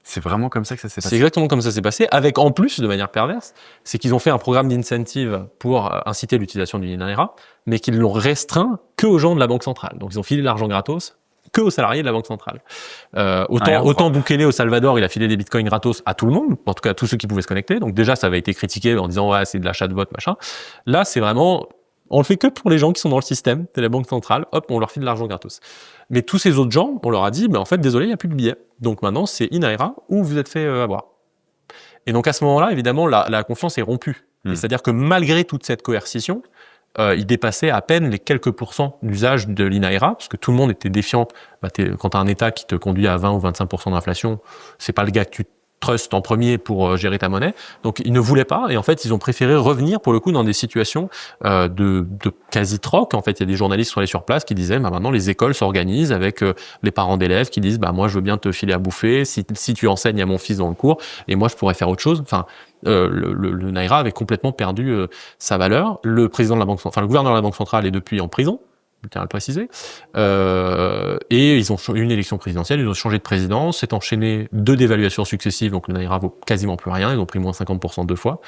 C'est vraiment comme ça que ça s'est passé? C'est exactement comme ça s'est passé, avec en plus, de manière perverse, c'est qu'ils ont fait un programme d'incentive pour inciter l'utilisation du e-Naira, mais qu'ils l'ont restreint que aux gens de la Banque centrale. Donc, ils ont filé l'argent gratos que aux salariés de la Banque centrale. Autant Bukele au Salvador, il a filé des bitcoins gratos à tout le monde, en tout cas à tous ceux qui pouvaient se connecter. Donc déjà, ça avait été critiqué en disant ouais, c'est de l'achat de vote, machin. Là, c'est vraiment, on le fait que pour les gens qui sont dans le système de la Banque centrale. Hop, on leur file de l'argent gratos. Mais tous ces autres gens, on leur a dit, en fait, désolé, il n'y a plus de billets. Donc maintenant, c'est e-Naira ou vous êtes fait avoir. Et donc à ce moment-là, évidemment, la confiance est rompue. C'est-à-dire que malgré toute cette coercition, il dépassait à peine les quelques pourcents d'usage de l'e-Naira, parce que tout le monde était défiant. Quand tu as un État qui te conduit à 20 ou 25% d'inflation, c'est pas le gars que tu trustes en premier pour gérer ta monnaie. Donc ils ne voulaient pas, et en fait ils ont préféré revenir pour le coup dans des situations de quasi-troc. En fait, il y a des journalistes qui sont allés sur place qui disaient maintenant les écoles s'organisent avec les parents d'élèves qui disent moi je veux bien te filer à bouffer si tu enseignes à mon fils dans le cours, et moi je pourrais faire autre chose. Enfin, le Naira avait complètement perdu sa valeur. Le président de la banque, le gouverneur de la Banque centrale est depuis en prison, je tiens à le préciser. Et ils ont eu une élection présidentielle, ils ont changé de président, s'est enchaîné 2 dévaluations successives, donc le Naira vaut quasiment plus rien, ils ont pris moins 50% 2 fois.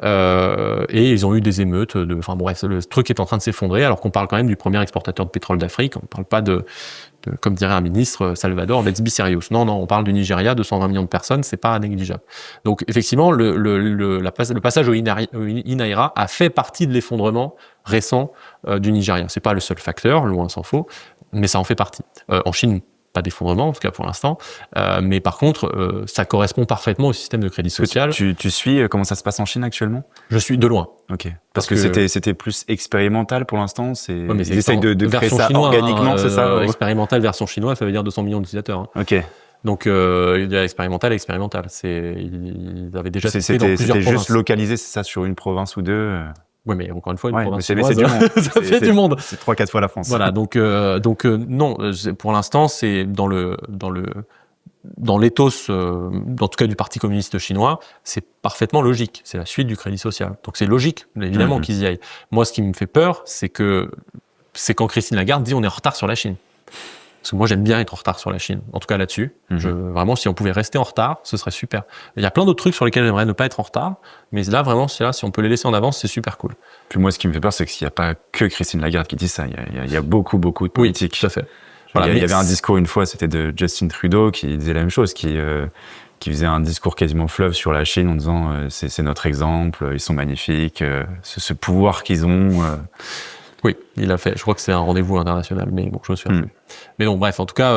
Et ils ont eu des émeutes, bref, le truc est en train de s'effondrer, alors qu'on parle quand même du premier exportateur de pétrole d'Afrique, on parle pas de comme dirait un ministre, Salvador, let's be serious. Non, on parle du Nigeria, 220 millions de personnes, c'est pas négligeable. Donc, effectivement, le passage au e-Naira a fait partie de l'effondrement récent du Nigeria. C'est pas le seul facteur, loin s'en faut, mais ça en fait partie. En Chine, pas d'effondrement, en tout cas pour l'instant, mais par contre, ça correspond parfaitement au système de crédit social. Tu suis comment ça se passe en Chine actuellement? Je suis de loin. Ok. Parce que c'était plus expérimental pour l'instant. Ils essayent de créer ça organiquement, c'est ça? Expérimental version chinoise, ça veut dire 200 millions d'utilisateurs. Ok. Donc, il y a expérimental. Ils avaient déjà testé dans plusieurs provinces. C'était juste localisé, c'est ça, sur une province ou 2. Oui, mais encore une fois, une province chinoise, c'est du monde. Ça fait du monde. C'est 3-4 fois la France. Voilà, donc non, pour l'instant, c'est dans l'éthos, en tout cas du Parti communiste chinois, c'est parfaitement logique. C'est la suite du crédit social. Donc c'est logique, évidemment, qu'ils y aillent. Moi, ce qui me fait peur, c'est quand Christine Lagarde dit on est en retard sur la Chine. Parce que moi, j'aime bien être en retard sur la Chine. En tout cas, là-dessus. Vraiment, si on pouvait rester en retard, ce serait super. Il y a plein d'autres trucs sur lesquels j'aimerais ne pas être en retard. Mais là, vraiment, si on peut les laisser en avance, c'est super cool. Puis moi, ce qui me fait peur, c'est qu'il n'y a pas que Christine Lagarde qui dit ça. Il y a beaucoup de politiques. Oui, tout à fait. Voilà, il y avait un discours une fois, c'était de Justin Trudeau, qui disait la même chose, qui faisait un discours quasiment fleuve sur la Chine en disant c'est notre exemple, ils sont magnifiques, ce pouvoir qu'ils ont. Oui, il a fait. Je crois que c'est un rendez-vous international, mais bon, je me souviens plus. Mais donc, bref, en tout cas,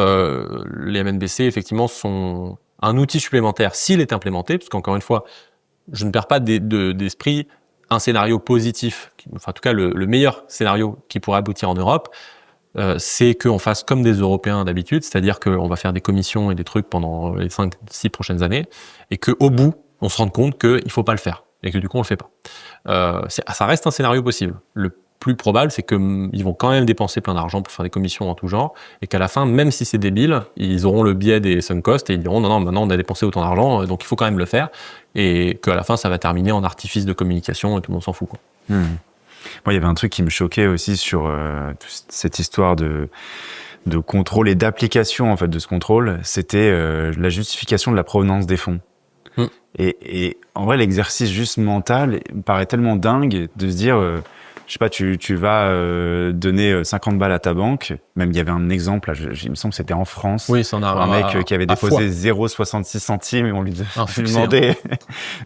les MNBC, effectivement, sont un outil supplémentaire s'il est implémenté, parce qu'encore une fois, je ne perds pas d'esprit un scénario positif, enfin, en tout cas, le meilleur scénario qui pourrait aboutir en Europe, c'est qu'on fasse comme des Européens d'habitude, c'est-à-dire qu'on va faire des commissions et des trucs pendant les 5-6 prochaines années, et qu'au bout, on se rende compte qu'il ne faut pas le faire, et que du coup, on le fait pas. Ça reste un scénario possible. Le plus probable, c'est qu'ils vont quand même dépenser plein d'argent pour faire des commissions en tout genre, et qu'à la fin, même si c'est débile, ils auront le biais des sunk costs, et ils diront non, maintenant on a dépensé autant d'argent, donc il faut quand même le faire, et qu'à la fin, ça va terminer en artifice de communication, et tout le monde s'en fout, quoi. Moi, il y avait un truc qui me choquait aussi sur cette histoire de contrôle et d'application en fait de ce contrôle, c'était la justification de la provenance des fonds. Et en vrai, l'exercice juste mental me paraît tellement dingue de se dire, je sais pas, tu vas donner 50 balles à ta banque. Même il y avait un exemple, là, il me semble que c'était en France. Oui, ça en a un mec qui avait déposé 0,66 centimes et on lui demandait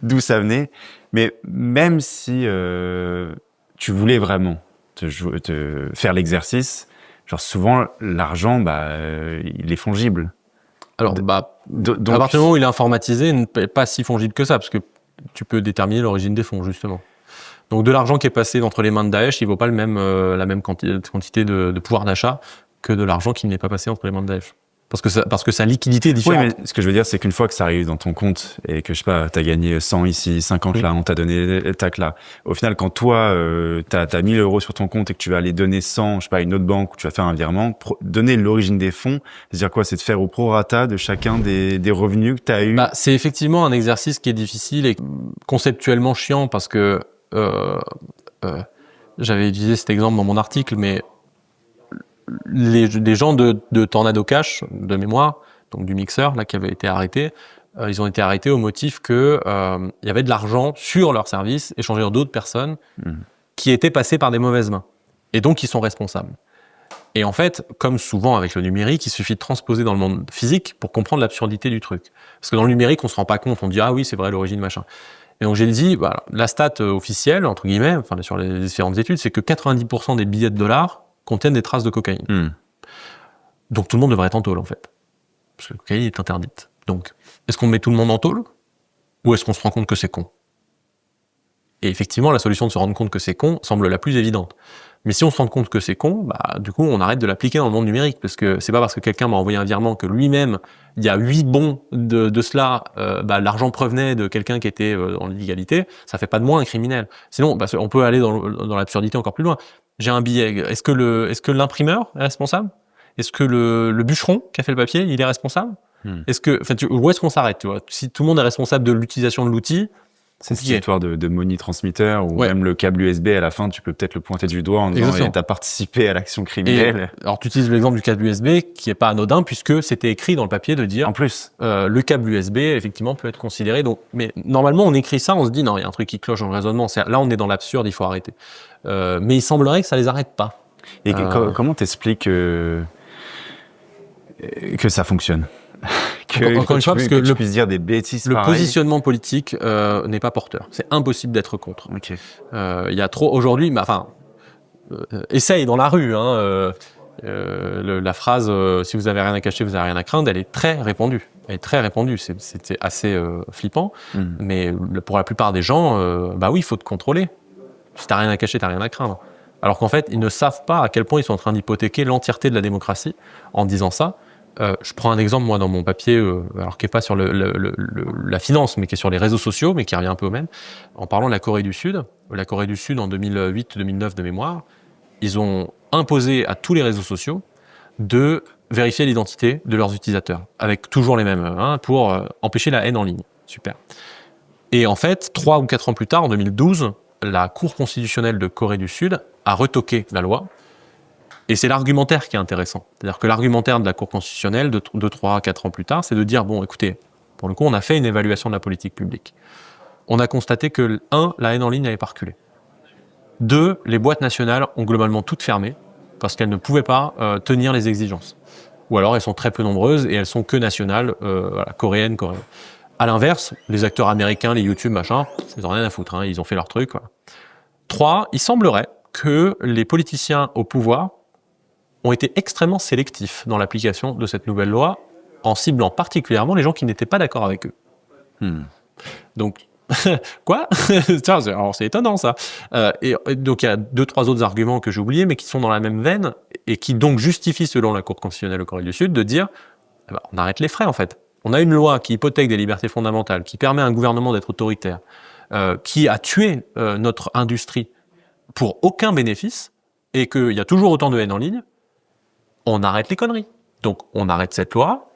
d'où ça venait. Mais même si tu voulais vraiment te faire l'exercice, genre souvent l'argent, il est fongible. Alors, donc, à partir du moment où il est informatisé, il n'est pas si fongible que ça, parce que tu peux déterminer l'origine des fonds, justement. Donc, de l'argent qui est passé entre les mains de Daesh, il ne vaut pas la même quantité de pouvoir d'achat que de l'argent qui n'est pas passé entre les mains de Daesh. Parce que sa liquidité est différente. Oui, mais ce que je veux dire, c'est qu'une fois que ça arrive dans ton compte et que, je sais pas, t'as gagné 100 ici, 50 là, on t'a donné tac là. Au final, quand toi, t'as 1000 euros sur ton compte et que tu vas aller donner 100, je sais pas, à une autre banque où tu vas faire un virement, donner l'origine des fonds, c'est-à-dire quoi? C'est de faire au prorata de chacun des revenus que t'as eu. C'est effectivement un exercice qui est difficile et conceptuellement chiant parce que, j'avais utilisé cet exemple dans mon article, mais les gens de Tornado Cash, de mémoire, donc du mixeur, là, qui avait été arrêté, ils ont été arrêtés au motif que il y avait de l'argent sur leur service échangé dans d'autres personnes qui étaient passées par des mauvaises mains. Et donc, ils sont responsables. Et en fait, comme souvent avec le numérique, il suffit de transposer dans le monde physique pour comprendre l'absurdité du truc. Parce que dans le numérique, on se rend pas compte, on dit « Ah oui, c'est vrai, l'origine, machin ». Et donc, j'ai dit, la stat officielle, entre guillemets, enfin, sur les différentes études, c'est que 90% des billets de dollars contiennent des traces de cocaïne. Donc tout le monde devrait être en tôle, en fait. Parce que la cocaïne est interdite. Donc, est-ce qu'on met tout le monde en tôle? Ou est-ce qu'on se rend compte que c'est con? Et effectivement, la solution de se rendre compte que c'est con semble la plus évidente. Mais si on se rend compte que c'est con, du coup, on arrête de l'appliquer dans le monde numérique. Parce que c'est pas parce que quelqu'un m'a envoyé un virement que lui-même, il y a 8 bons de cela, l'argent provenait de quelqu'un qui était en l'illégalité, ça fait pas de moi un criminel. Sinon, on peut aller dans l'absurdité encore plus loin. J'ai un billet. Est-ce que l'imprimeur est responsable? Est-ce que le bûcheron qui a fait le papier, il est responsable? Où est-ce qu'on s'arrête, tu vois? Si tout le monde est responsable de l'utilisation de l'outil, c'est cette histoire de money transmitteur ou même le câble USB à la fin, tu peux peut-être le pointer du doigt en disant t'as participé à l'action criminelle. Alors tu utilises l'exemple du câble USB qui est pas anodin puisque c'était écrit dans le papier de dire en plus le câble USB effectivement peut être considéré. Donc, mais normalement on écrit ça, on se dit non, il y a un truc qui cloche dans le raisonnement. Là on est dans l'absurde, il faut arrêter. Mais il semblerait que ça les arrête pas. Et comment t'expliques que ça fonctionne? Encore une fois, parce que tu puisses dire des bêtises le pareilles. Positionnement politique n'est pas porteur. C'est impossible d'être contre. Il y a trop aujourd'hui, essaye dans la rue. La phrase si vous avez rien à cacher, vous avez rien à craindre, elle est très répandue. C'était assez flippant. Mais pour la plupart des gens, oui, il faut te contrôler. Si t'as rien à cacher, t'as rien à craindre. Alors qu'en fait, ils ne savent pas à quel point ils sont en train d'hypothéquer l'entièreté de la démocratie en disant ça. Je prends un exemple, moi, dans mon papier, alors qui n'est pas sur la finance, mais qui est sur les réseaux sociaux, mais qui revient un peu au même, en parlant de la Corée du Sud. La Corée du Sud, en 2008-2009 de mémoire, ils ont imposé à tous les réseaux sociaux de vérifier l'identité de leurs utilisateurs, avec toujours les mêmes, pour empêcher la haine en ligne. Super. Et en fait, 3 ou 4 ans plus tard, en 2012, la Cour constitutionnelle de Corée du Sud a retoqué la loi Et c'est l'argumentaire qui est intéressant. C'est-à-dire que l'argumentaire de la Cour constitutionnelle, 2, 3, 4 ans plus tard, c'est de dire, bon, écoutez, pour le coup, on a fait une évaluation de la politique publique. On a constaté que, 1, la haine en ligne n'avait pas reculé. 2, les boîtes nationales ont globalement toutes fermé parce qu'elles ne pouvaient pas tenir les exigences. Ou alors elles sont très peu nombreuses et elles sont que nationales, coréennes. À l'inverse, les acteurs américains, les YouTube, machin, ils n'ont rien à foutre, hein, ils ont fait leur truc. Voilà. 3, il semblerait que les politiciens au pouvoir ont été extrêmement sélectifs dans l'application de cette nouvelle loi, en ciblant particulièrement les gens qui n'étaient pas d'accord avec eux. Donc, quoi? Alors, c'est étonnant, ça. Et donc, il y a 2, 3 autres arguments que j'ai oubliés, mais qui sont dans la même veine, et qui donc justifient, selon la Cour constitutionnelle de Corée du Sud, de dire, on arrête les frais, en fait. On a une loi qui hypothèque des libertés fondamentales, qui permet à un gouvernement d'être autoritaire, qui a tué notre industrie pour aucun bénéfice, et qu'il y a toujours autant de haine en ligne, on arrête les conneries. Donc, on arrête cette loi.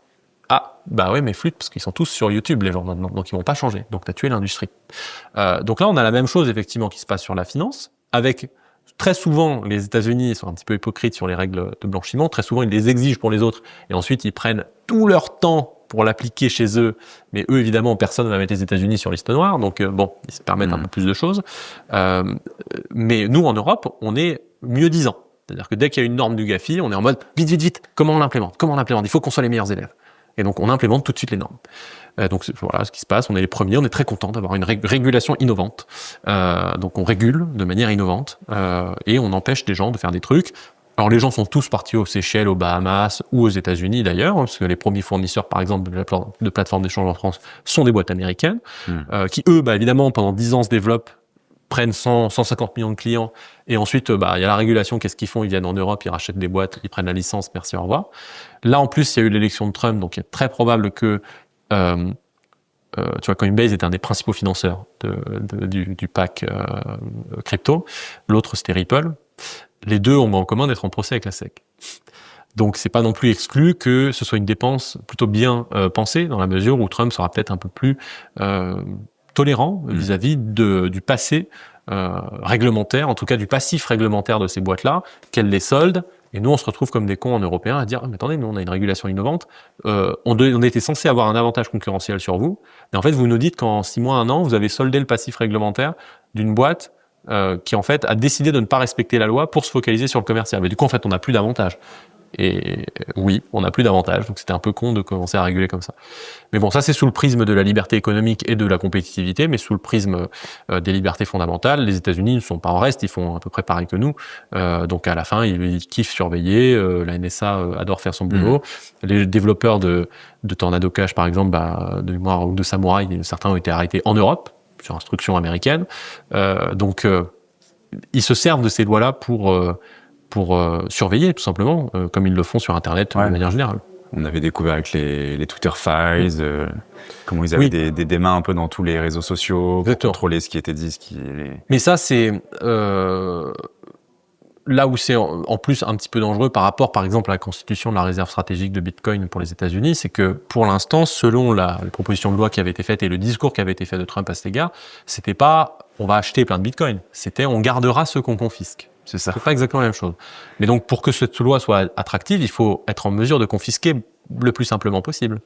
Ah, bah ouais, mais flûte, parce qu'ils sont tous sur YouTube, les gens, maintenant. Donc, ils vont pas changer. Donc, t'as tué l'industrie. Donc là, on a la même chose, effectivement, qui se passe sur la finance, avec très souvent, les États-Unis sont un petit peu hypocrites sur les règles de blanchiment. Très souvent, ils les exigent pour les autres. Et ensuite, ils prennent tout leur temps pour l'appliquer chez eux. Mais eux, évidemment, personne ne va mettre les États-Unis sur liste noire. Donc, bon, ils se permettent un peu plus de choses. Mais nous, en Europe, on est mieux disant. C'est-à-dire que dès qu'il y a une norme du GAFI, on est en mode vite, comment on l'implémente? Il faut qu'on soit les meilleurs élèves. Et donc on implémente tout de suite les normes. Donc voilà ce qui se passe, on est les premiers, on est très content d'avoir une régulation innovante. Donc on régule de manière innovante et on empêche des gens de faire des trucs. Alors les gens sont tous partis aux Seychelles, aux Bahamas ou aux États-Unis d'ailleurs, parce que les premiers fournisseurs par exemple de plateformes d'échange en France sont des boîtes américaines, qui eux, évidemment, pendant 10 ans se développent, prennent 150 millions de clients, et ensuite, il y a la régulation, qu'est-ce qu'ils font? Ils viennent en Europe, ils rachètent des boîtes, ils prennent la licence, merci, au revoir. Là, en plus, il y a eu l'élection de Trump, donc il est très probable que, Coinbase est un des principaux financeurs du pack crypto. L'autre, c'était Ripple. Les deux ont en commun d'être en procès avec la SEC. Donc, c'est pas non plus exclu que ce soit une dépense plutôt bien pensée, dans la mesure où Trump sera peut-être un peu plus tolérant vis-à-vis du passé réglementaire, en tout cas du passif réglementaire de ces boîtes-là, qu'elles les soldent. Et nous, on se retrouve comme des cons en Européens à dire « Mais attendez, nous, on a une régulation innovante. On était censé avoir un avantage concurrentiel sur vous. Mais en fait, vous nous dites qu'en 6 mois, 1 an, vous avez soldé le passif réglementaire d'une boîte qui, en fait, a décidé de ne pas respecter la loi pour se focaliser sur le commercial. Mais du coup, en fait, on n'a plus d'avantage. » Et oui, on n'a plus d'avantage, donc c'était un peu con de commencer à réguler comme ça. Mais bon, ça c'est sous le prisme de la liberté économique et de la compétitivité, mais sous le prisme des libertés fondamentales. Les États-Unis ne sont pas en reste, ils font à peu près pareil que nous. Donc à la fin, ils kiffent surveiller, la NSA adore faire son boulot. Les développeurs de Tornado Cash, par exemple, de mémoire, ou de Samurai, certains ont été arrêtés en Europe, sur instruction américaine. Donc ils se servent de ces lois-là pour surveiller, tout simplement, comme ils le font sur Internet de manière générale. On avait découvert avec les Twitter Files, comment ils avaient des mains un peu dans tous les réseaux sociaux, pour contrôler ce qui était dit, Mais ça, c'est là où c'est en plus un petit peu dangereux par rapport, par exemple, à la constitution de la réserve stratégique de Bitcoin pour les États-Unis, c'est que pour l'instant, selon la proposition de loi qui avait été faite et le discours qui avait été fait de Trump à cet égard, c'était pas on va acheter plein de Bitcoin, c'était on gardera ceux qu'on confisque. C'est ça. C'est pas exactement la même chose. Mais donc, pour que cette loi soit attractive, il faut être en mesure de confisquer le plus simplement possible.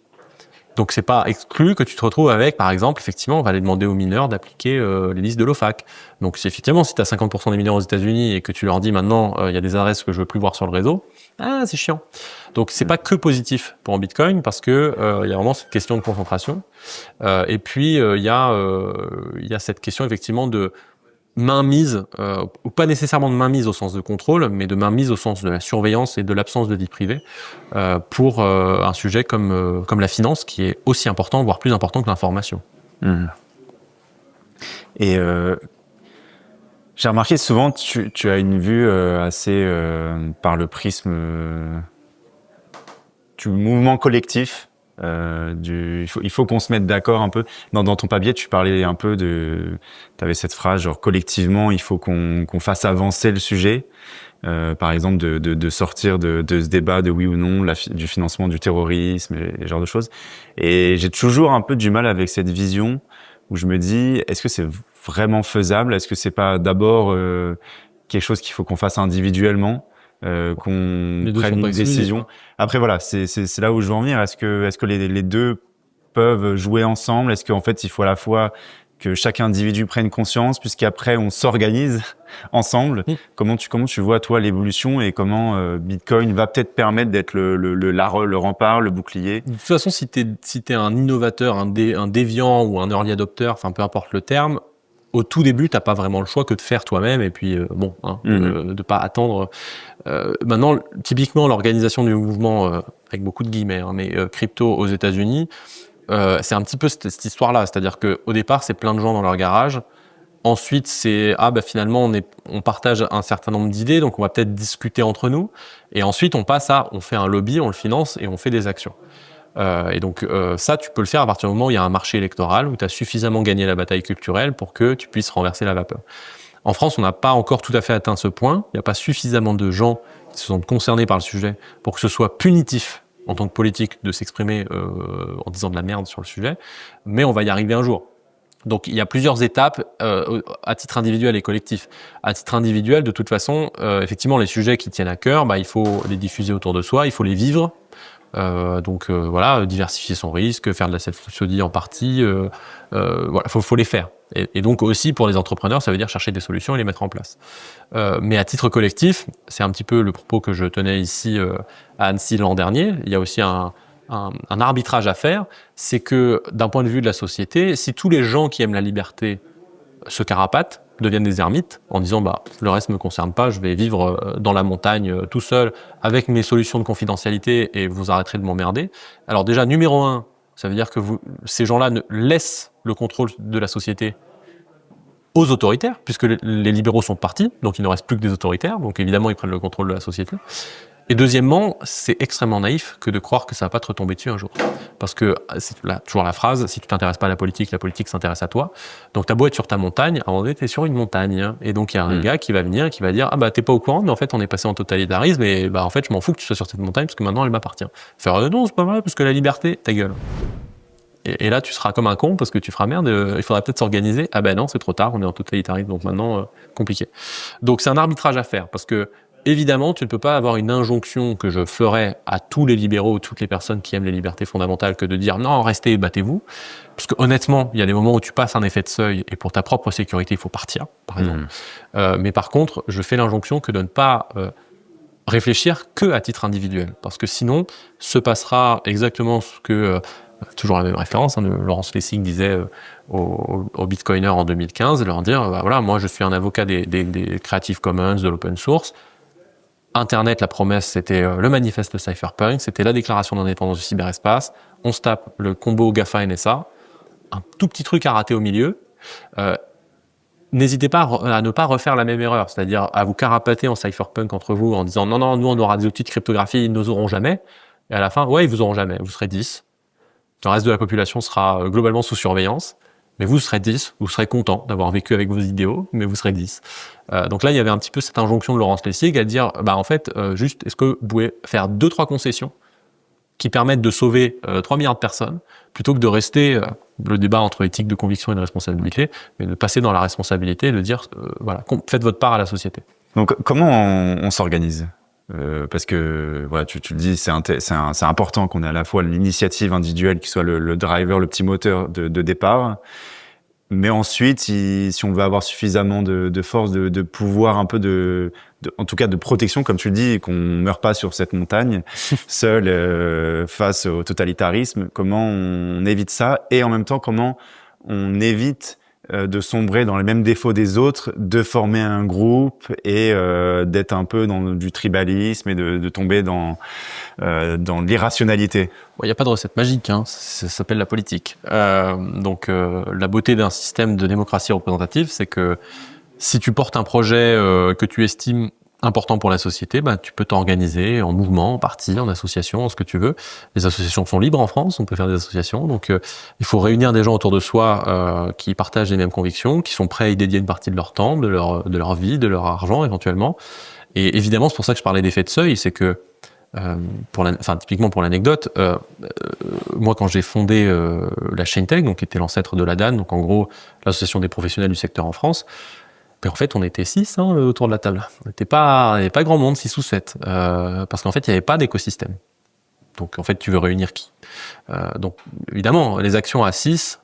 Donc, c'est pas exclu que tu te retrouves avec, par exemple, effectivement, on va aller demander aux mineurs d'appliquer les listes de l'OFAC. Donc, si effectivement, si tu as 50% des mineurs aux États-Unis et que tu leur dis maintenant, il y a des adresses que je veux plus voir sur le réseau, c'est chiant. Donc, c'est pas que positif pour Bitcoin parce que il y a vraiment cette question de concentration. Et puis, il y a cette question effectivement de mainmise, ou pas nécessairement de mainmise au sens de contrôle, mais de mainmise au sens de la surveillance et de l'absence de vie privée pour un sujet comme la finance, qui est aussi important, voire plus important que l'information. Et j'ai remarqué souvent, tu as une vue assez par le prisme du mouvement collectif. Il faut qu'on se mette d'accord un peu. Dans ton papier, tu parlais un peu t'avais cette phrase genre collectivement, il faut qu'on fasse avancer le sujet. Par exemple, de sortir de ce débat de oui ou non du financement du terrorisme et ce genre de choses. Et j'ai toujours un peu du mal avec cette vision où je me dis, est-ce que c'est vraiment faisable? Est-ce que c'est pas d'abord quelque chose qu'il faut qu'on fasse individuellement? qu'on Les deux prenne sont pas une exclusifs, décision. hein. Après voilà, c'est là où je veux en venir. Est-ce que les deux peuvent jouer ensemble? Est-ce qu'en fait il faut à la fois que chaque individu prenne conscience, puisqu'après on s'organise ensemble? Comment tu vois toi l'évolution et comment Bitcoin va peut-être permettre d'être le rempart, le bouclier? De toute façon, si t'es un innovateur, un déviant ou un early adopter, enfin peu importe le terme, au tout début, t'as pas vraiment le choix que de faire toi-même et puis de pas attendre. Maintenant, typiquement, l'organisation du mouvement, avec beaucoup de guillemets, mais crypto aux États-Unis, c'est un petit peu cette histoire-là. C'est-à-dire que au départ, c'est plein de gens dans leur garage. Ensuite, c'est finalement on partage un certain nombre d'idées, donc on va peut-être discuter entre nous. Et ensuite, on passe on fait un lobby, on le finance et on fait des actions. Et donc ça, tu peux le faire à partir du moment où il y a un marché électoral, où tu as suffisamment gagné la bataille culturelle pour que tu puisses renverser la vapeur. En France, on n'a pas encore tout à fait atteint ce point. Il n'y a pas suffisamment de gens qui se sont concernés par le sujet pour que ce soit punitif en tant que politique de s'exprimer en disant de la merde sur le sujet. Mais on va y arriver un jour. Donc il y a plusieurs étapes à titre individuel et collectif. À titre individuel, de toute façon, effectivement, les sujets qui tiennent à cœur, il faut les diffuser autour de soi, il faut les vivre. Diversifier son risque, faire de la self-study en partie, faut les faire. Et donc aussi pour les entrepreneurs, ça veut dire chercher des solutions et les mettre en place. Mais à titre collectif, c'est un petit peu le propos que je tenais ici à Annecy l'an dernier. Il y a aussi un arbitrage à faire, c'est que d'un point de vue de la société, si tous les gens qui aiment la liberté se carapatent, deviennent des ermites en disant le reste me concerne pas, je vais vivre dans la montagne tout seul avec mes solutions de confidentialité et vous arrêterez de m'emmerder. Alors déjà, numéro 1, ça veut dire que ces gens-là laissent le contrôle de la société aux autoritaires, puisque les libéraux sont partis, donc il ne reste plus que des autoritaires, donc évidemment ils prennent le contrôle de la société. Et deuxièmement, c'est extrêmement naïf que de croire que ça va pas te retomber dessus un jour. Parce que, c'est toujours la phrase, si tu t'intéresses pas à la politique s'intéresse à toi. Donc t'as beau être sur ta montagne, à un moment donné, t'es sur une montagne. Hein. Et donc il y a un gars qui va venir et qui va dire, t'es pas au courant, mais en fait on est passé en totalitarisme et en fait je m'en fous que tu sois sur cette montagne parce que maintenant elle m'appartient. Faire non, c'est pas vrai, parce que la liberté, ta gueule. Et là tu seras comme un con parce que tu feras merde, il faudra peut-être s'organiser. Non, c'est trop tard, on est en totalitarisme, donc maintenant, compliqué. Donc c'est un arbitrage à faire parce que évidemment, tu ne peux pas avoir une injonction que je ferais à tous les libéraux ou toutes les personnes qui aiment les libertés fondamentales que de dire non, restez et battez-vous. Parce que honnêtement, il y a des moments où tu passes un effet de seuil et pour ta propre sécurité, il faut partir, par exemple. Mais par contre, je fais l'injonction que de ne pas réfléchir que à titre individuel. Parce que sinon, se passera exactement ce que... toujours la même référence, Laurence Lessig disait aux Bitcoiners en 2015, leur dire, moi je suis un avocat des Creative Commons, de l'open source. Internet, la promesse, c'était le manifeste Cypherpunk, c'était la déclaration d'indépendance du cyberespace. On se tape le combo GAFA-NSA, un tout petit truc à rater au milieu. N'hésitez pas à ne pas refaire la même erreur, c'est-à-dire à vous carapater en cypherpunk entre vous en disant non, nous on aura des outils de cryptographie, ils ne nous auront jamais. Et à la fin, ils vous auront jamais, vous serez 10. Le reste de la population sera globalement sous surveillance. Mais vous serez 10, vous serez content d'avoir vécu avec vos idéaux, mais vous serez 10. Donc là, il y avait un petit peu cette injonction de Laurence Lessig à dire, juste, est-ce que vous pouvez faire 2-3 concessions qui permettent de sauver 3 milliards de personnes, plutôt que de rester le débat entre éthique de conviction et de responsabilité, mais de passer dans la responsabilité et de dire, faites votre part à la société. Donc, comment on s'organise ? Parce que tu le dis, c'est important qu'on ait à la fois l'initiative individuelle qui soit le driver, le petit moteur de départ, mais ensuite, si on veut avoir suffisamment de force, de pouvoir, un peu en tout cas de protection, comme tu le dis, et qu'on meurt pas sur cette montagne seul face au totalitarisme, comment on évite ça et en même temps comment on évite de sombrer dans les mêmes défauts des autres, de former un groupe et d'être un peu dans du tribalisme et de tomber dans l'irrationalité. Il n'y a pas de recette magique, ça s'appelle la politique. Donc la beauté d'un système de démocratie représentative, c'est que si tu portes un projet que tu estimes important pour la société, tu peux t'organiser en mouvement, en parti, en association, en ce que tu veux. Les associations sont libres en France, on peut faire des associations. Donc, il faut réunir des gens autour de soi qui partagent les mêmes convictions, qui sont prêts à y dédier une partie de leur temps, de leur vie, de leur argent éventuellement. Et évidemment, c'est pour ça que je parlais d'effet de seuil, c'est que, typiquement pour l'anecdote, moi quand j'ai fondé la Chaintech, donc qui était l'ancêtre de la DAN, donc en gros l'association des professionnels du secteur en France, Mais en fait, on était 6 autour de la table. Il n'y avait pas grand monde, 6 ou 7. Parce qu'en fait, il n'y avait pas d'écosystème. Donc, en fait, tu veux réunir qui? Donc, évidemment, les actions à 6,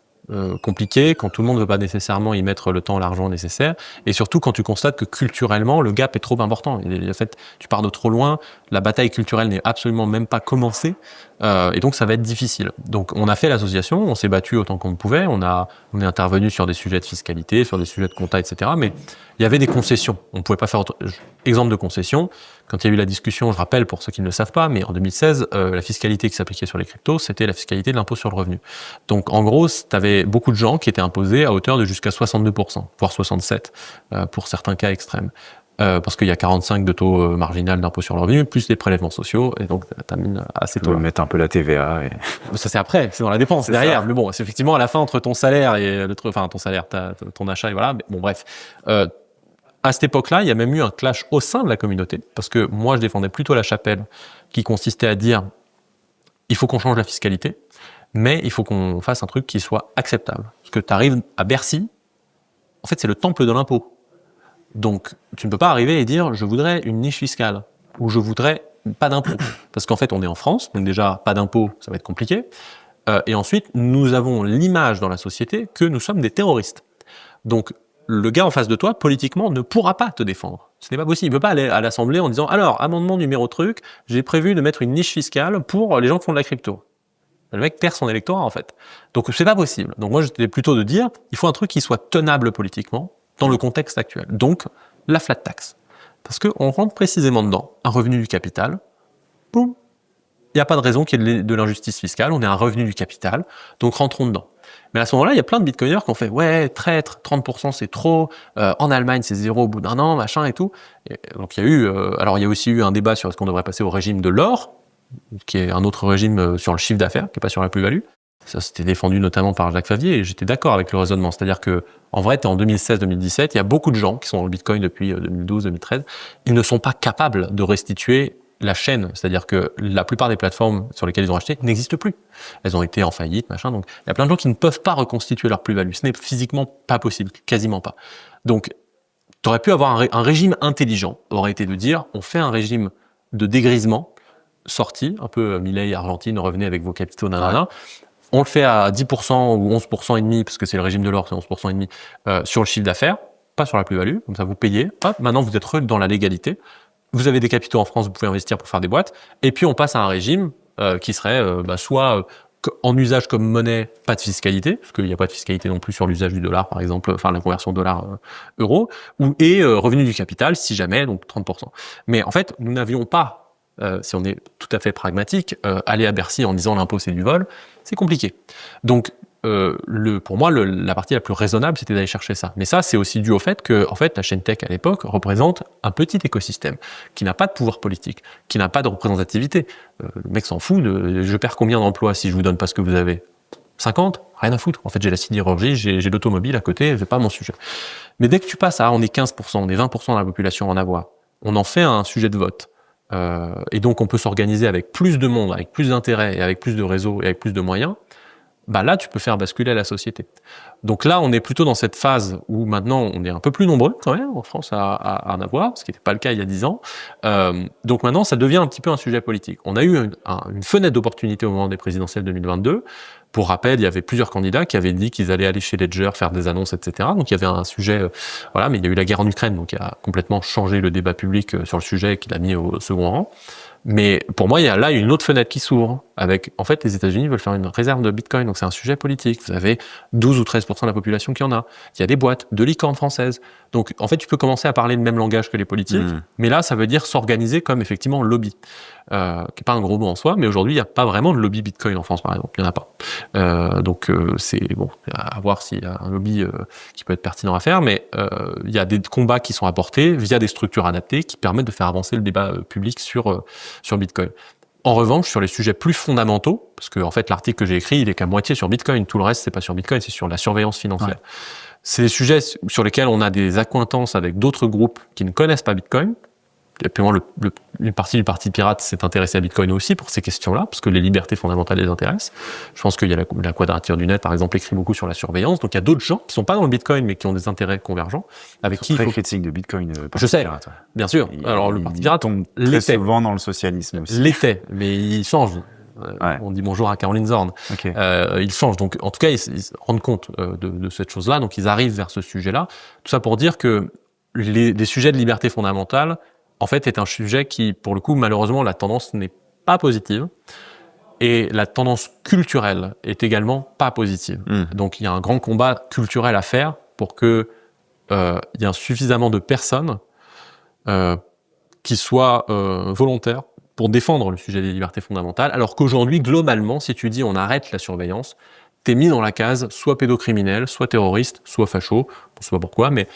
compliquées, quand tout le monde ne veut pas nécessairement y mettre le temps, l'argent nécessaire. Et surtout, quand tu constates que culturellement, le gap est trop important. En fait, tu pars de trop loin. La bataille culturelle n'est absolument même pas commencée. Et donc, ça va être difficile. Donc, on a fait l'association, on s'est battu autant qu'on pouvait. On est intervenu sur des sujets de fiscalité, sur des sujets de compta, etc. Mais il y avait des concessions. On ne pouvait pas faire autre... Exemple de concession, quand il y a eu la discussion, je rappelle pour ceux qui ne le savent pas, mais en 2016, la fiscalité qui s'appliquait sur les cryptos, c'était la fiscalité de l'impôt sur le revenu. Donc, en gros, tu avais beaucoup de gens qui étaient imposés à hauteur de jusqu'à 62%, voire 67% pour certains cas extrêmes. Parce qu'il y a 45 de taux marginal d'impôt sur le revenu, plus les prélèvements sociaux, et donc tu amènes assez tôt. Tu peux mettre un peu la TVA. Ça c'est après, c'est dans la dépense derrière. Ça. Mais bon, c'est effectivement à la fin entre ton salaire et ton salaire, ton achat, et voilà. Mais bon, bref. À cette époque-là, il y a même eu un clash au sein de la communauté, parce que moi je défendais plutôt la chapelle, qui consistait à dire il faut qu'on change la fiscalité, mais il faut qu'on fasse un truc qui soit acceptable. Parce que tu arrives à Bercy, en fait c'est le temple de l'impôt. Donc, tu ne peux pas arriver et dire « je voudrais une niche fiscale » ou « je voudrais pas d'impôt ». Parce qu'en fait, on est en France, donc déjà, pas d'impôt, ça va être compliqué. Et ensuite, nous avons l'image dans la société que nous sommes des terroristes. Donc, le gars en face de toi, politiquement, ne pourra pas te défendre. Ce n'est pas possible. Il ne peut pas aller à l'Assemblée en disant « alors, amendement numéro truc, j'ai prévu de mettre une niche fiscale pour les gens qui font de la crypto ». Le mec perd son électorat, en fait. Donc, c'est pas possible. Donc, moi, j'étais plutôt de dire « il faut un truc qui soit tenable politiquement ». Dans le contexte actuel. Donc, la flat tax. Parce qu'on rentre précisément dedans. Un revenu du capital, boum, il n'y a pas de raison qu'il y ait de l'injustice fiscale, on est un revenu du capital, donc rentrons dedans. Mais à ce moment-là, il y a plein de bitcoiners qui ont fait « ouais, traître, 30% c'est trop, en Allemagne c'est 0 au bout d'un an, machin et tout ». Donc il y a eu, alors il y a aussi eu un débat sur est-ce qu'on devrait passer au régime de l'or, qui est un autre régime sur le chiffre d'affaires, qui n'est pas sur la plus-value. Ça, c'était défendu notamment par Jacques Favier et j'étais d'accord avec le raisonnement. C'est-à-dire que, en vrai, en 2016-2017, il y a beaucoup de gens qui sont dans le Bitcoin depuis 2012-2013. Ils ne sont pas capables de restituer la chaîne. C'est-à-dire que la plupart des plateformes sur lesquelles ils ont acheté n'existent plus. Elles ont été en faillite, machin. Donc, il y a plein de gens qui ne peuvent pas reconstituer leur plus-value. Ce n'est physiquement pas possible, quasiment pas. Donc, tu aurais pu avoir un régime intelligent. Aurait été de dire, on fait un régime de dégrisement sorti, un peu Milei, Argentine, revenez avec vos capitaux, nanana. On le fait à 10% ou 11% et demi, parce que c'est le régime de l'or, c'est 11% et demi, sur le chiffre d'affaires, pas sur la plus-value, comme ça vous payez. Hop, maintenant vous êtes dans la légalité. Vous avez des capitaux en France, vous pouvez investir pour faire des boîtes. Et puis on passe à un régime qui serait soit en usage comme monnaie, pas de fiscalité, parce qu'il n'y a pas de fiscalité non plus sur l'usage du dollar, par exemple, enfin la conversion dollar-euro, et revenu du capital, si jamais, donc 30%. Mais en fait, nous n'avions pas, si on est tout à fait pragmatique, aller à Bercy en disant l'impôt c'est du vol, c'est compliqué. Donc, pour moi, la partie la plus raisonnable, c'était d'aller chercher ça. Mais ça, c'est aussi dû au fait que, en fait, la chaîne tech à l'époque représente un petit écosystème qui n'a pas de pouvoir politique, qui n'a pas de représentativité. Le mec s'en fout je perds combien d'emplois si je vous donne pas ce que vous avez? 50? Rien à foutre. En fait, j'ai la sidérurgie, j'ai l'automobile à côté, c'est pas mon sujet. Mais dès que tu passes on est 15%, on est 20% de la population en avoir, on en fait un sujet de vote. Et donc, on peut s'organiser avec plus de monde, avec plus d'intérêt et avec plus de réseaux et avec plus de moyens. Bah là, tu peux faire basculer la société. Donc là, on est plutôt dans cette phase où maintenant, on est un peu plus nombreux quand même en France à en avoir, ce qui n'était pas le cas il y a 10 ans. Donc maintenant, ça devient un petit peu un sujet politique. On a eu une fenêtre d'opportunité au moment des présidentielles 2022. Pour rappel, il y avait plusieurs candidats qui avaient dit qu'ils allaient aller chez Ledger faire des annonces, etc. Donc il y avait un sujet, voilà, mais il y a eu la guerre en Ukraine, donc il a complètement changé le débat public sur le sujet et qui l'a mis au second rang. Mais pour moi, il y a là une autre fenêtre qui s'ouvre avec, en fait, les États-Unis veulent faire une réserve de Bitcoin, donc c'est un sujet politique. Vous avez 12 ou 13% de la population qui en a. Il y a des boîtes de licornes françaises. Donc, en fait, tu peux commencer à parler le même langage que les politiques, mais là, ça veut dire s'organiser comme effectivement lobby, qui est pas un gros mot en soi, mais aujourd'hui, il n'y a pas vraiment de lobby Bitcoin en France, par exemple. Il n'y en a pas. Donc, c'est bon, à voir s'il y a un lobby qui peut être pertinent à faire, mais il y a des combats qui sont apportés via des structures adaptées qui permettent de faire avancer le débat public sur Bitcoin. En revanche, sur les sujets plus fondamentaux, parce que en fait l'article que j'ai écrit, il est qu'à moitié sur Bitcoin, tout le reste c'est pas sur Bitcoin, c'est sur la surveillance financière. Ouais. C'est des sujets sur lesquels on a des accointances avec d'autres groupes qui ne connaissent pas Bitcoin, une partie du Parti pirate s'est intéressée à Bitcoin aussi pour ces questions-là, parce que les libertés fondamentales les intéressent. Je pense qu'il y a la Quadrature du Net, par exemple, écrit beaucoup sur la surveillance. Donc il y a d'autres gens qui sont pas dans le Bitcoin, mais qui ont des intérêts convergents, avec qui très critique de Bitcoin. Je sais, bien sûr. Alors le Parti pirate tombe très souvent dans le socialisme aussi. L'était, mais il change. On dit bonjour à Caroline Zorn. Okay. Ils changent. Donc, en tout cas, ils se rendent compte de cette chose-là. Donc, ils arrivent vers ce sujet-là. Tout ça pour dire que des sujets de liberté fondamentale, en fait, est un sujet qui, pour le coup, malheureusement, la tendance n'est pas positive. Et la tendance culturelle est également pas positive. Donc, il y a un grand combat culturel à faire pour que il y ait suffisamment de personnes qui soient volontaires pour défendre le sujet des libertés fondamentales, alors qu'aujourd'hui, globalement, si tu dis on arrête la surveillance, t'es mis dans la case soit pédocriminel, soit terroriste, soit facho, on sait pas pourquoi, mais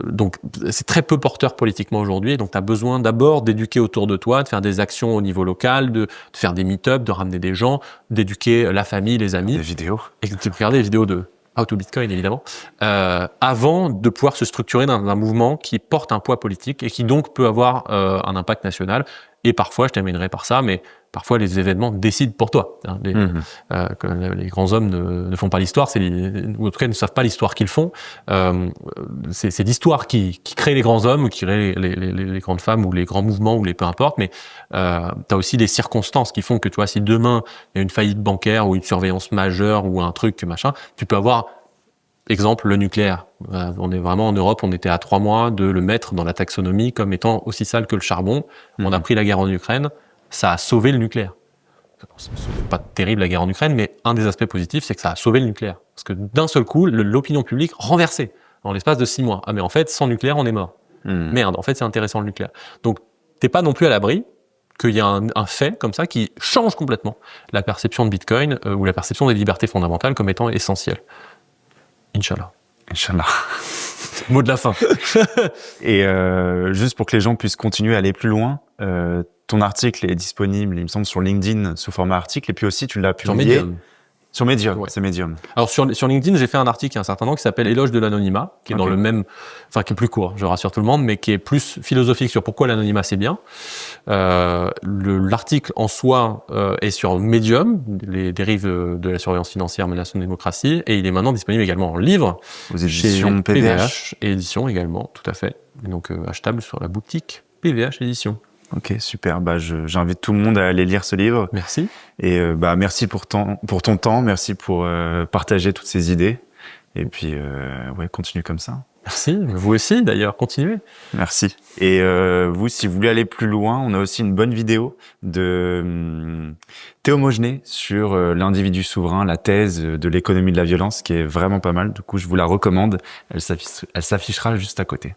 donc c'est très peu porteur politiquement aujourd'hui, donc t'as besoin d'abord d'éduquer autour de toi, de faire des actions au niveau local, de faire des meet-up, de ramener des gens, d'éduquer la famille, les amis. Des vidéos. Et de regarder des vidéos de How to Bitcoin, évidemment, avant de pouvoir se structurer dans un mouvement qui porte un poids politique et qui donc peut avoir un impact national. Et parfois, je terminerai par ça, mais parfois les événements décident pour toi. Hein, les grands hommes ne font pas l'histoire, ou en tout cas ne savent pas l'histoire qu'ils font. C'est l'histoire qui crée les grands hommes, ou qui crée les grandes femmes, ou les grands mouvements, ou les peu importe. Mais t'as aussi des circonstances qui font que, tu vois, si demain il y a une faillite bancaire ou une surveillance majeure ou un truc machin, tu peux avoir exemple, le nucléaire. On est vraiment en Europe, on était à 3 mois de le mettre dans la taxonomie comme étant aussi sale que le charbon. On a pris la guerre en Ukraine, ça a sauvé le nucléaire. C'est pas terrible la guerre en Ukraine, mais un des aspects positifs, c'est que ça a sauvé le nucléaire. Parce que d'un seul coup, l'opinion publique renversée dans l'espace de 6 mois. Ah mais en fait, sans nucléaire, on est mort. Merde, en fait, c'est intéressant le nucléaire. Donc, t'es pas non plus à l'abri qu'il y a un fait comme ça qui change complètement la perception de Bitcoin ou la perception des libertés fondamentales comme étant essentielles. Inch'Allah. Inch'Allah. Mot de la fin. Et juste pour que les gens puissent continuer à aller plus loin, ton article est disponible, il me semble, sur LinkedIn sous format article, et puis aussi tu l'as publié sur Medium. Sur Medium, ouais. C'est Medium. Alors sur LinkedIn, j'ai fait un article il y a un certain temps qui s'appelle Éloge de l'anonymat, qui est dans le même, enfin qui est plus court, je rassure tout le monde, mais qui est plus philosophique sur pourquoi l'anonymat c'est bien. L'article en soi est sur Medium, les dérives de la surveillance financière menacent la démocratie, et il est maintenant disponible également en livre aux éditions PVH et éditions également, tout à fait. Et donc achetable sur la boutique PVH éditions. Ok, super. J'invite tout le monde à aller lire ce livre. Merci. Et merci pour ton temps, merci pour partager toutes ces idées. Et puis continue comme ça. Merci. Vous aussi, d'ailleurs, continuez. Merci. Et vous, si vous voulez aller plus loin, on a aussi une bonne vidéo de Théo Maugenet sur l'individu souverain, la thèse de l'économie de la violence, qui est vraiment pas mal. Du coup, je vous la recommande. Elle s'affichera juste à côté.